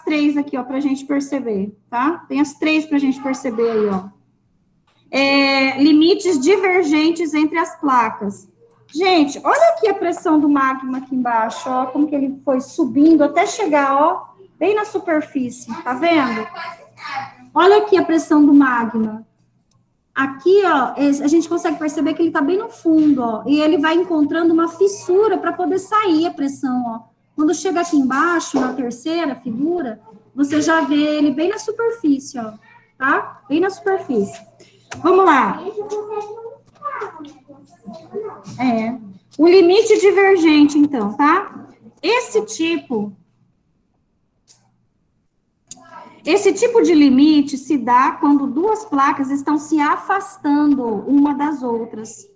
três aqui, ó, pra gente perceber, tá? Tem as três pra gente perceber aí, ó. Limites divergentes entre as placas. Gente, olha aqui a pressão do magma aqui embaixo, ó, como que ele foi subindo até chegar, ó, bem na superfície, tá vendo? Olha aqui a pressão do magma. Aqui, ó, a gente consegue perceber que ele tá bem no fundo, ó, e ele vai encontrando uma fissura para poder sair a pressão, ó. Quando chega aqui embaixo, na terceira figura, você já vê ele bem na superfície, ó, tá? Bem na superfície. Vamos lá. O limite divergente, então, tá? Esse tipo de limite se dá quando duas placas estão se afastando uma das outras,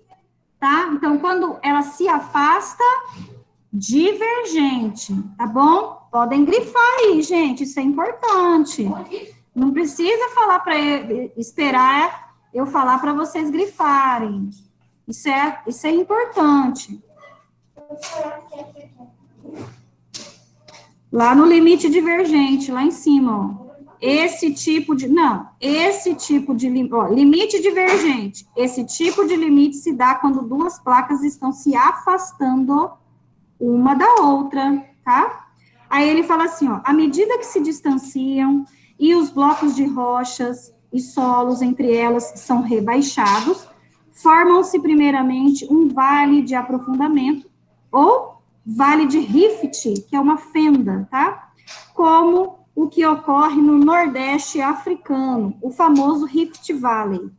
tá? Então, quando ela se afasta, divergente, tá bom? Podem grifar aí, gente, isso é importante. Não precisa falar para esperar eu falar para vocês grifarem. Isso é importante. Lá no limite divergente, lá em cima, ó. Esse tipo de limite divergente. Esse tipo de limite se dá quando duas placas estão se afastando uma da outra, tá? Aí ele fala assim, ó, à medida que se distanciam e os blocos de rochas e solos entre elas são rebaixados, formam-se primeiramente um vale de aprofundamento ou vale de rift, que é uma fenda, tá? Como o que ocorre no Nordeste africano, o famoso Rift Valley.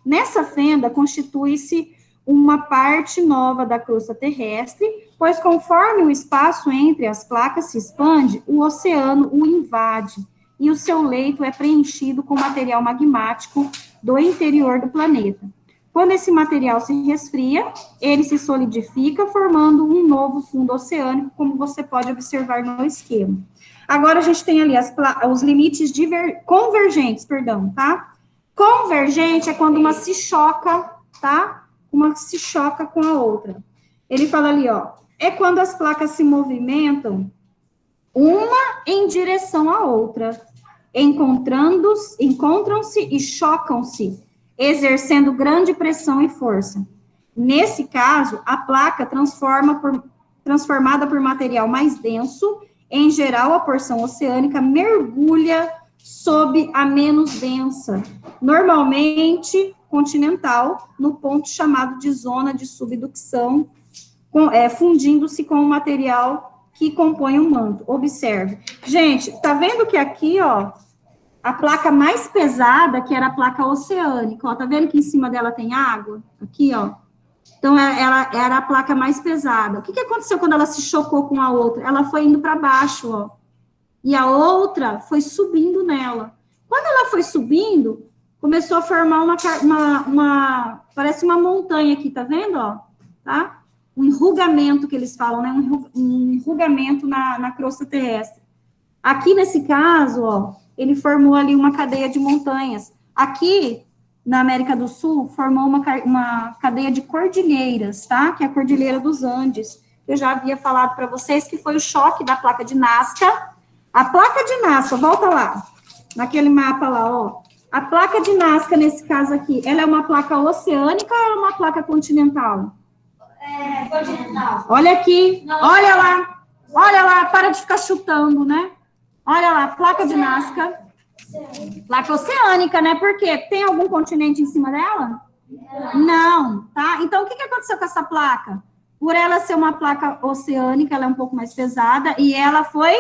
Nessa fenda constitui-se uma parte nova da crosta terrestre, pois conforme o espaço entre as placas se expande, o oceano o invade e o seu leito é preenchido com material magmático do interior do planeta. Quando esse material se resfria, ele se solidifica, formando um novo fundo oceânico, como você pode observar no esquema. Agora, a gente tem ali os limites convergentes, tá? Convergente é quando uma se choca, tá? Uma se choca com a outra. Ele fala ali, ó, é quando as placas se movimentam uma em direção à outra, encontram-se e chocam-se, exercendo grande pressão e força. Nesse caso, a placa transformada por material mais denso, em geral, a porção oceânica mergulha sob a menos densa, normalmente continental, no ponto chamado de zona de subducção, fundindo-se com o material que compõe o manto. Observe. Gente, tá vendo que aqui, ó, a placa mais pesada, que era a placa oceânica, ó, tá vendo que em cima dela tem água? Aqui, ó. Então, ela era a placa mais pesada. O que aconteceu quando ela se chocou com a outra? Ela foi indo para baixo, ó. E a outra foi subindo nela. Quando ela foi subindo, começou a formar parece uma montanha aqui, tá vendo, ó? Tá? Um enrugamento que eles falam, né? Um enrugamento na crosta terrestre. Aqui, nesse caso, ó, ele formou ali uma cadeia de montanhas. Aqui, na América do Sul, formou uma cadeia de cordilheiras, tá? Que é a Cordilheira dos Andes. Eu já havia falado para vocês que foi o choque da placa de Nazca. A placa de Nazca, volta lá, naquele mapa lá, ó. A placa de Nazca, nesse caso aqui, ela é uma placa oceânica ou é uma placa continental? Continental. Olha aqui, olha lá, para de ficar chutando, né? Olha lá, placa de Nazca. Placa oceânica, né? Por quê? Tem algum continente em cima dela? Não, tá? Então, o que aconteceu com essa placa? Por ela ser uma placa oceânica, ela é um pouco mais pesada e ela foi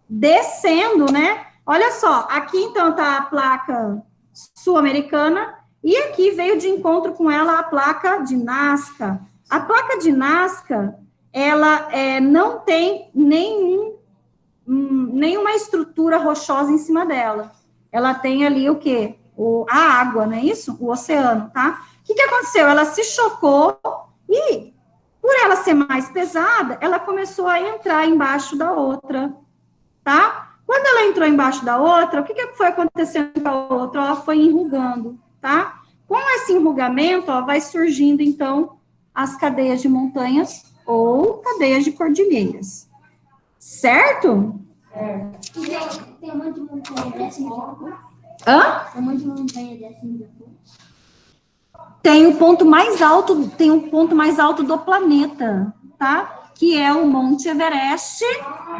descendo, né? Olha só, aqui então tá a placa sul-americana e aqui veio de encontro com ela a placa de Nazca. A placa de Nazca, ela não tem nenhuma estrutura rochosa em cima dela. Ela tem ali o quê? A água, não é isso? O oceano, tá? O que aconteceu? Ela se chocou e, por ela ser mais pesada, ela começou a entrar embaixo da outra, tá? Quando ela entrou embaixo da outra, o que foi acontecendo com a outra? Ela foi enrugando, tá? Com esse enrugamento, ó, vai surgindo, então, as cadeias de montanhas ou cadeias de cordilheiras. Certo? Tem um monte de montanha dessa em Japão? Hã? Tem um monte de montanha dessa em Japão? tem um ponto mais alto do planeta, tá? Que é o Monte Everest,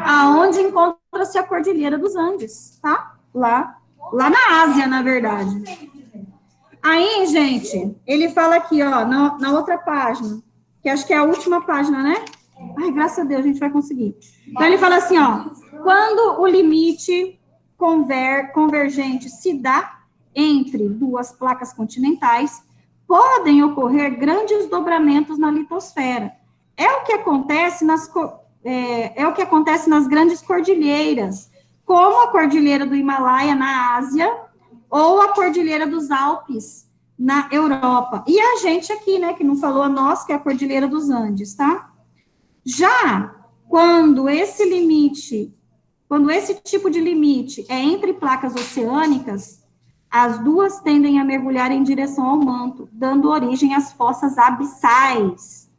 aonde encontra-se a Cordilheira dos Andes, tá? Lá na Ásia, na verdade. Aí, gente, ele fala aqui, ó, na outra página, que acho que é a última página, né? Ai, graças a Deus, a gente vai conseguir. Então, ele fala assim, ó, quando o limite convergente se dá entre duas placas continentais, podem ocorrer grandes dobramentos na litosfera. É o que acontece nas grandes cordilheiras, como a Cordilheira do Himalaia, na Ásia, ou a Cordilheira dos Alpes, na Europa. E a gente aqui, né, que não falou a nós, que é a Cordilheira dos Andes, tá? Já quando esse tipo de limite é entre placas oceânicas, as duas tendem a mergulhar em direção ao manto, dando origem às fossas abissais,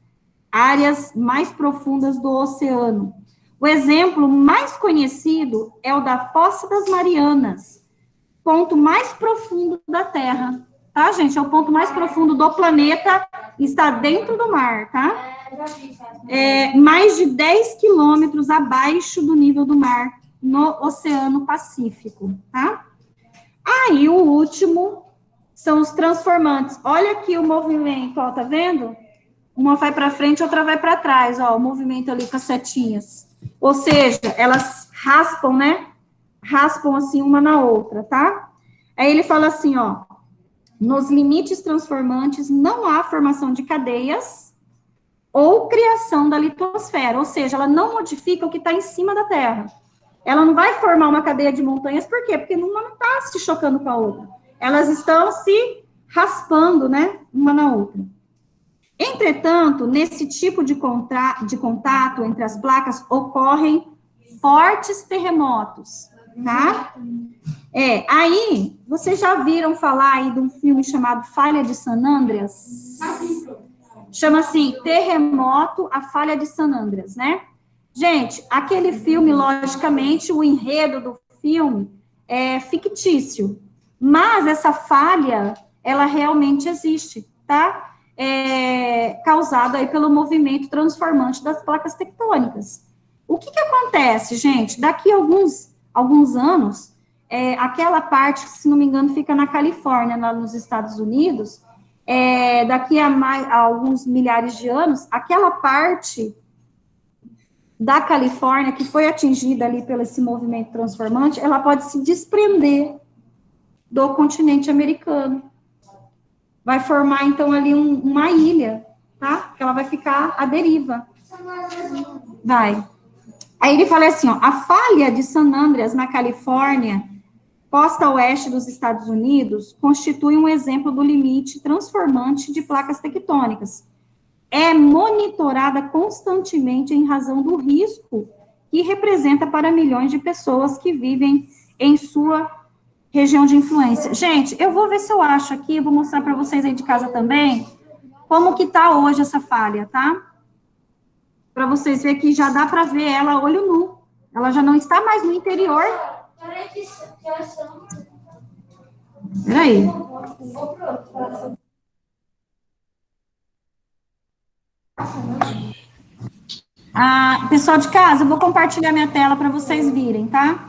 áreas mais profundas do oceano. O exemplo mais conhecido é o da Fossa das Marianas, ponto mais profundo da Terra, tá, gente? É o ponto mais profundo do planeta, está dentro do mar, tá? Mais de 10 quilômetros abaixo do nível do mar, no Oceano Pacífico, tá? Aí, o último são os transformantes. Olha aqui o movimento, ó, tá vendo? Uma vai para frente, outra vai para trás, ó, o movimento ali com as setinhas. Ou seja, elas raspam, né? Raspam assim uma na outra, tá? Aí ele fala assim, ó, nos limites transformantes não há formação de cadeias ou criação da litosfera, ou seja, ela não modifica o que está em cima da Terra. Ela não vai formar uma cadeia de montanhas, por quê? Porque uma não está se chocando com a outra. Elas estão se raspando, né, uma na outra. Entretanto, nesse tipo de contato entre as placas, ocorrem fortes terremotos, tá? Aí, vocês já viram falar aí de um filme chamado Falha de San Andreas? Chama assim, Terremoto, a Falha de San Andreas, né? Gente, aquele filme, logicamente, o enredo do filme é fictício, mas essa falha, ela realmente existe, tá? Causada aí pelo movimento transformante das placas tectônicas. O que acontece, gente? Daqui a alguns anos, aquela parte, se não me engano, fica na Califórnia, lá nos Estados Unidos, daqui a alguns milhares de anos, aquela parte da Califórnia que foi atingida ali pelo esse movimento transformante, ela pode se desprender do continente americano. Vai formar, então, ali uma ilha, tá? Que ela vai ficar à deriva. Vai. Aí ele fala assim, ó, a falha de San Andreas, na Califórnia, costa oeste dos Estados Unidos, constitui um exemplo do limite transformante de placas tectônicas. É monitorada constantemente em razão do risco que representa para milhões de pessoas que vivem em sua região de influência. Gente, eu vou ver se eu acho aqui, vou mostrar para vocês aí de casa também, como que tá hoje essa falha, tá? Para vocês verem que já dá para ver ela a olho nu. Ela já não está mais no interior. Peraí. Pessoal de casa, eu vou compartilhar minha tela para vocês virem, tá?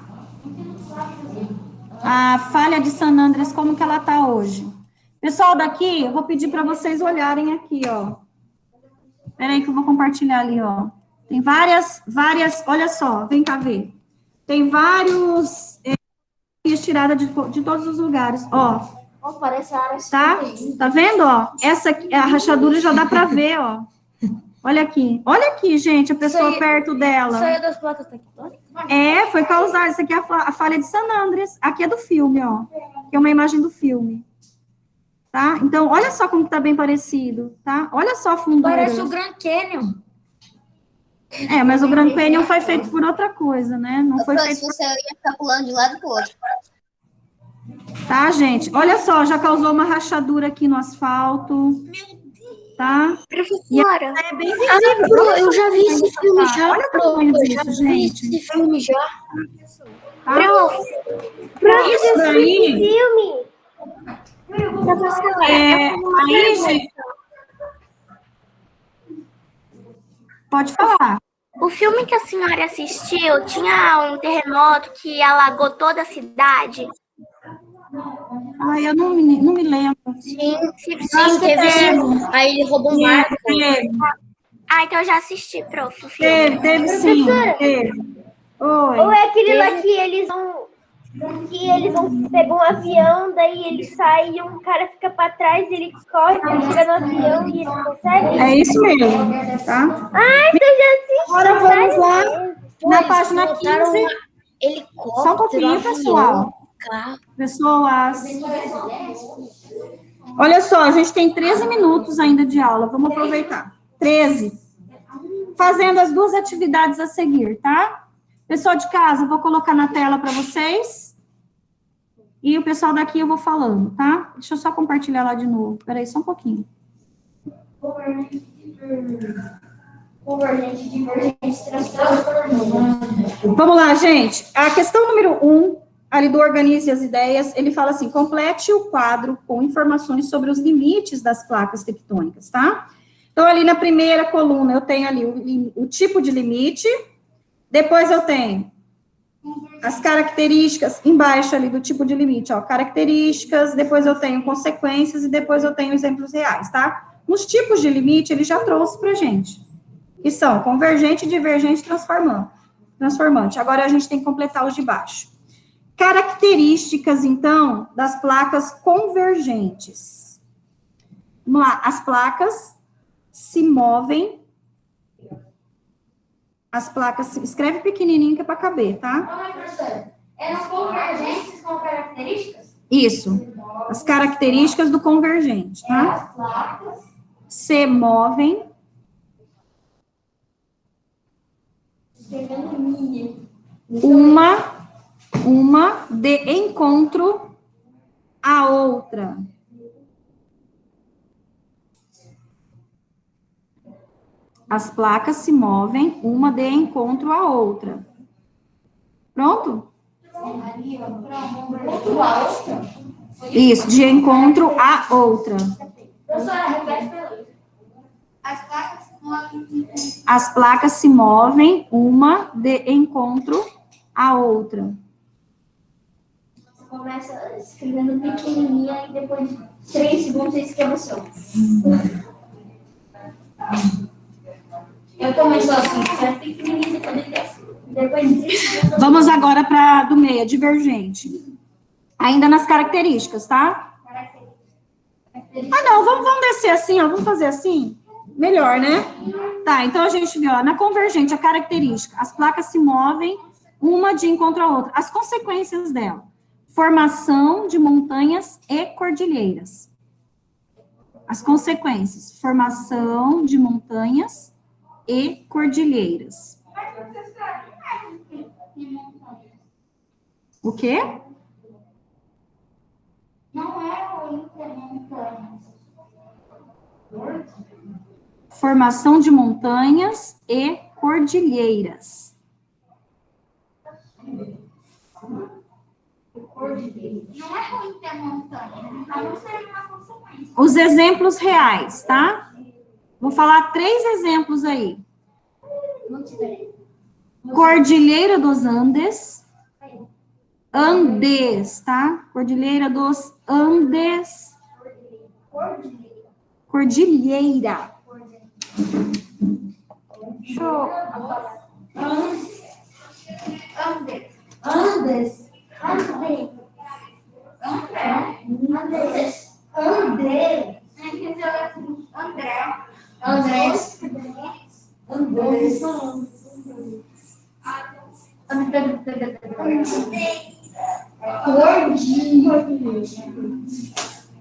A falha de San Andreas, como que ela tá hoje. Pessoal daqui, eu vou pedir para vocês olharem aqui, ó. Peraí que eu vou compartilhar ali, ó. Tem várias, olha só, vem cá ver. Tem vários tiradas de todos os lugares, ó. Parece a área Tá vendo, ó? Essa aqui, a rachadura já dá para ver, ó. Olha aqui, gente, a pessoa perto dela. Isso aí é das placas tectônicas? Foi causar, isso aqui é a falha de San Andreas, aqui é do filme, ó, que é uma imagem do filme, tá? Então, olha só como que tá bem parecido, tá? Olha só a fundura. Parece o Grand Canyon. Mas o Grand Canyon foi feito por outra coisa, né? Não foi feito por... Você ia ficar pulando de um lado pro outro. Tá, gente? Olha só, já causou uma rachadura aqui no asfalto. Meu Deus! Tá? Professora. É bem visível. Eu já vi esse filme já. Olha o tamanho disso, gente. Esse filme já. Tá? Isso aí. Filme. Aí, gente, pode falar. O filme que a senhora assistiu tinha um terremoto que alagou toda a cidade? Ai, eu não me lembro. Sim, Acho que teve sim. teve. Aí ele roubou um barco. Ah, então eu já assisti, prof, o filme. Teve sim. Teve. Oi. Ou é aquele lá que eles vão pegar um avião, daí eles saem e um cara fica pra trás, ele corre pra chegar no avião e ele consegue? É isso mesmo, tá? Ah, então já assisti. Agora vamos lá na página 15. Helicóptero, Só um pouquinho, avião, pessoal. carro. Pessoas. Olha só, a gente tem 13 minutos ainda de aula. Vamos aproveitar. 13. Fazendo as duas atividades a seguir, tá? Pessoal de casa, eu vou colocar na tela para vocês. E o pessoal daqui eu vou falando, tá? Deixa eu só compartilhar lá de novo. Peraí, só um pouquinho. Convergente, divergente, transformando. Vamos lá, gente. A questão número 1, ali do Organize as Ideias, ele fala assim, complete o quadro com informações sobre os limites das placas tectônicas, tá? Então, ali na primeira coluna, eu tenho ali o tipo de limite, depois eu tenho as características, embaixo ali do tipo de limite, ó, características, depois eu tenho consequências e depois eu tenho exemplos reais, tá? Nos tipos de limite, ele já trouxe pra gente, que são convergente, divergente, transformante. Agora a gente tem que completar os de baixo. Características, então, das placas convergentes. Vamos lá, as placas se movem. As placas, escreve pequenininho que é para caber, tá? Não, professora. Eram convergentes com características? Isso. As características do convergente, tá? As placas se movem. Uma de encontro à outra. As placas se movem uma de encontro à outra. Pronto? Isso, de encontro à outra. Professora, repete pela letra. As placas se movem uma de encontro à outra. Você começa escrevendo pequenininha e depois de 3 segundos você escreve o seu. Eu também sou assim, escreve pequenininha depois de 3 segundos. Vamos agora para do meio, divergente. Ainda nas características, tá? Ah, não, vamos descer assim, ó, vamos fazer assim? Melhor, né? Tá, então a gente viu, ó, na convergente, a característica, as placas se movem uma de encontro à outra. As consequências dela, formação de montanhas e cordilheiras. As consequências, formação de montanhas e cordilheiras. O quê? Não é o intermontanhas. Formação de montanhas e cordilheiras. Não é com intermontanha, então não seria uma consequência. Os exemplos reais, tá? Vou falar 3 exemplos aí. Cordilheira dos Andes. Andes, tá? Cordilheira dos Andes. Cordilheira. Deixa eu... Andes.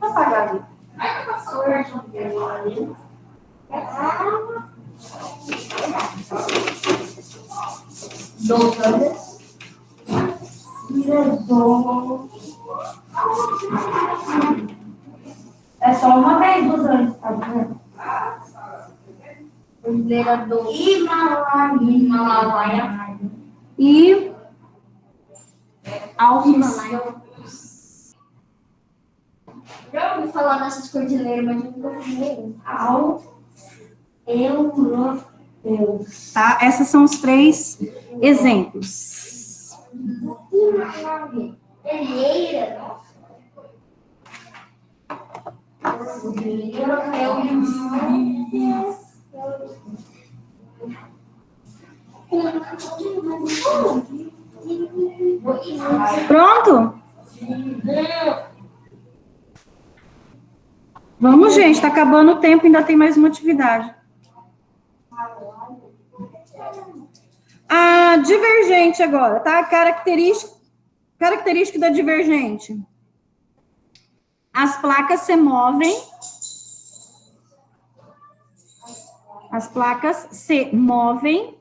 Apagar ali. É só uma vez dos anos, tá vendo? Bandeira do Himalaia. E Alpes. falar nessas cordilheiras, mas eu nunca fui. Europeu. Tá? Esses são os 3 exemplos. Pereira. Pronto? Vamos, gente, tá acabando o tempo, ainda tem mais uma atividade. A divergente agora, tá? Característica da divergente. As placas se movem. As placas se movem,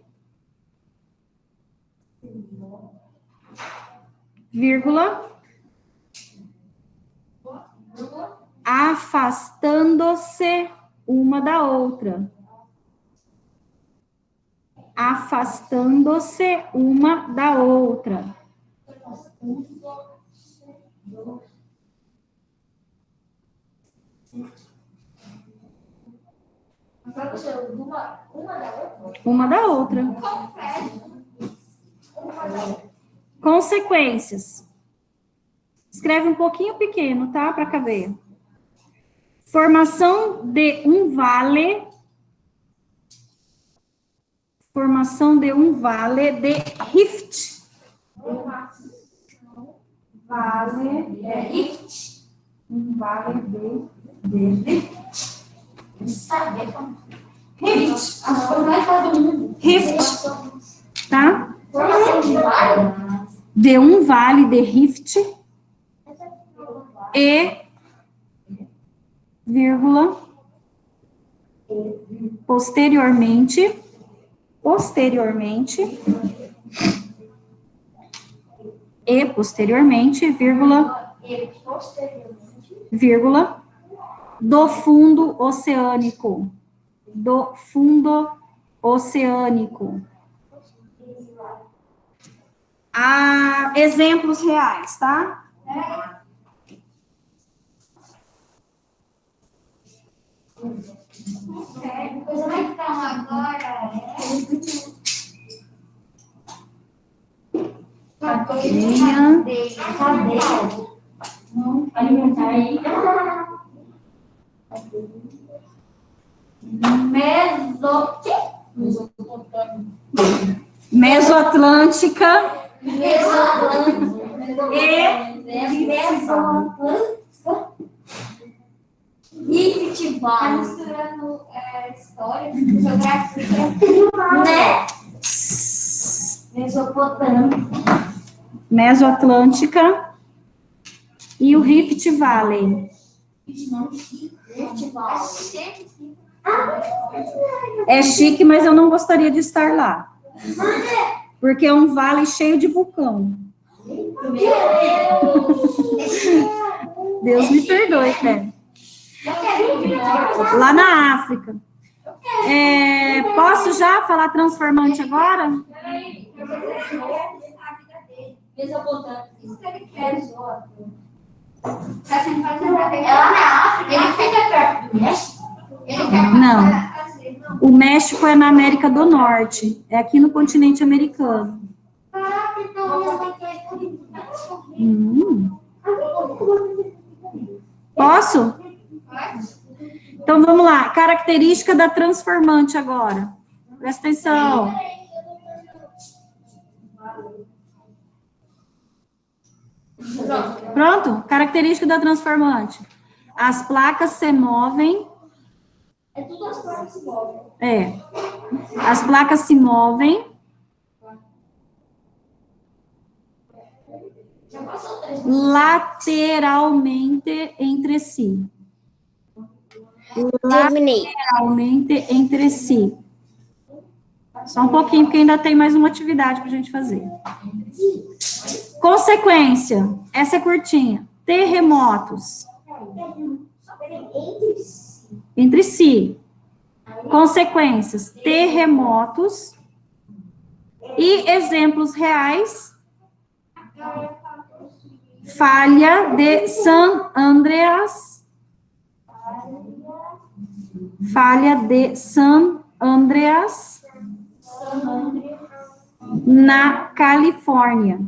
vírgula, afastando-se uma da outra. Afastando-se uma da outra. Uma da outra. Consequências. Escreve um pouquinho pequeno, tá? Para caber. Formação de um vale. Formação de um vale de rift. Vale de rift. Um vale de rift. Rift. Rift. Tá? De um vale de rift. E, vírgula, posteriormente, vírgula, do fundo oceânico. Exemplos reais, tá? Então, agora cadeia. Não, alimentar aí. Mesoatlântica. Rift Valley. Tá misturando história, geografia, né? Mesoatlântica e o Rift Valley. É chique, mas eu não gostaria de estar lá. Porque é um vale cheio de vulcão. Deus me perdoe, Cléber. Lá na África. Posso já falar transformante agora? Isso que ele quer, ela na África, ele fica perto do México? Não. O México é na América do Norte. É aqui no continente americano. Caraca, então vai ter. Posso? Então, vamos lá. Característica da transformante agora. Presta atenção. Pronto? Característica da transformante. As placas se movem. É tudo as placas se movem. As placas se movem. Lateralmente entre si. Lateralmente entre si. Só um pouquinho, porque ainda tem mais uma atividade para a gente fazer. Consequência. Essa é curtinha. Terremotos. Entre si. Consequências. Terremotos. E exemplos reais. Falha de San Andreas falha de San Andreas, na Califórnia.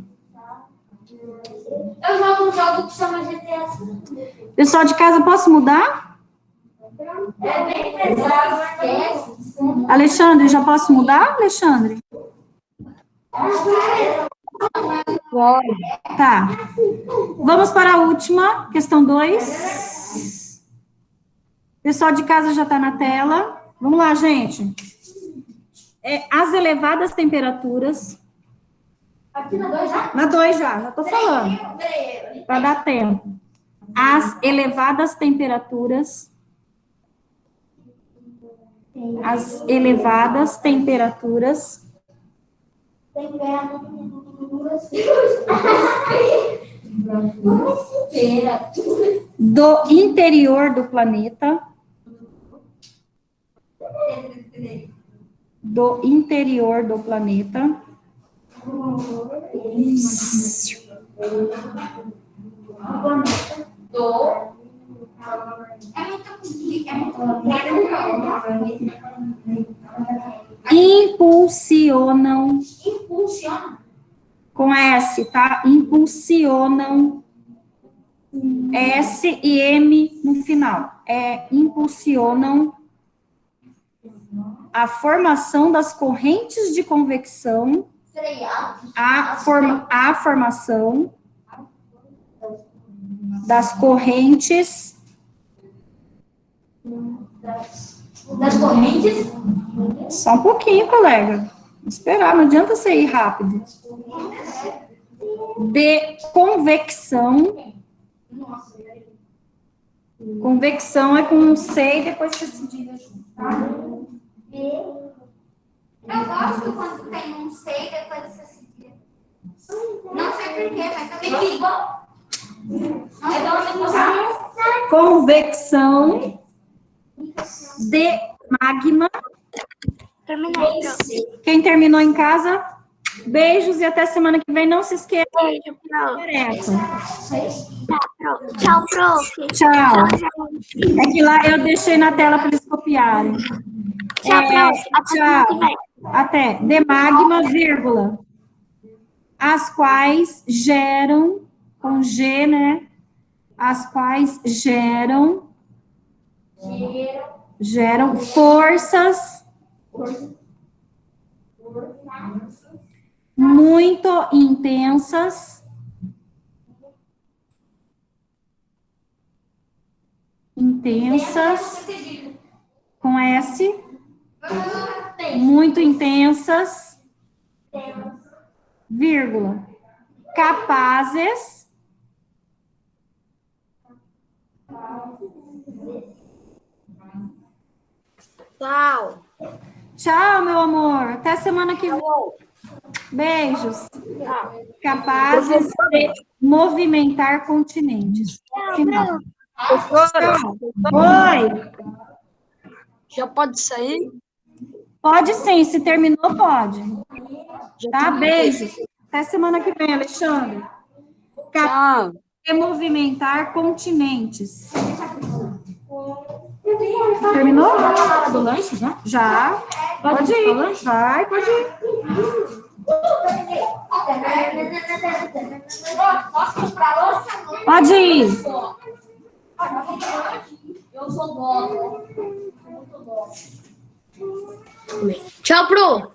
Eu jogo um jogo que chama GTA. Pessoal de casa, posso mudar? É bem pesado, esquece. Alexandre, já posso mudar, Alexandre? Tá. Vamos para a última, questão 2. Pessoal de casa já está na tela. Vamos lá, gente. As elevadas temperaturas. Aqui na 2 já? Na 2 já estou falando. Para dar tempo. As elevadas temperaturas. As elevadas temperaturas. Do interior do planeta. Do interior do planeta. Impulsionam. Com S, tá? Impulsionam. S e M no final. Impulsionam a formação das correntes de convecção. A formação das correntes. Das correntes? Só um pouquinho, colega. Vou esperar, não adianta você ir rápido. De convecção. Convecção é com um C e depois você se diga junto, tá? Eu gosto quando tem um C e depois você se diga. Não sei porquê, mas eu gosto. Convecção de magma. Terminei. Quem terminou em casa, beijos e até semana que vem. Não se esqueça. Beijo, prof. Tchau, prof. Tchau. É que lá eu deixei na tela para eles copiarem. Tchau, prof. Tchau. Até. De magma, vírgula. As quais geram, com G, né? As quais geram forças muito intensas com S, muito intensas, vírgula, capazes Tchau. Tchau, meu amor. Até semana que vem. Beijos. Capazes de movimentar continentes. Final. Oi. Já pode sair? Pode sim. Se terminou, pode. Tá? Beijos. Até semana que vem, Alexandre. Capazes de movimentar continentes. Terminou? Do lanche já? Já. Pode ir. Vai, pode ir. Posso comprar louça? Pode ir. Eu sou bola. Tchau, Pro.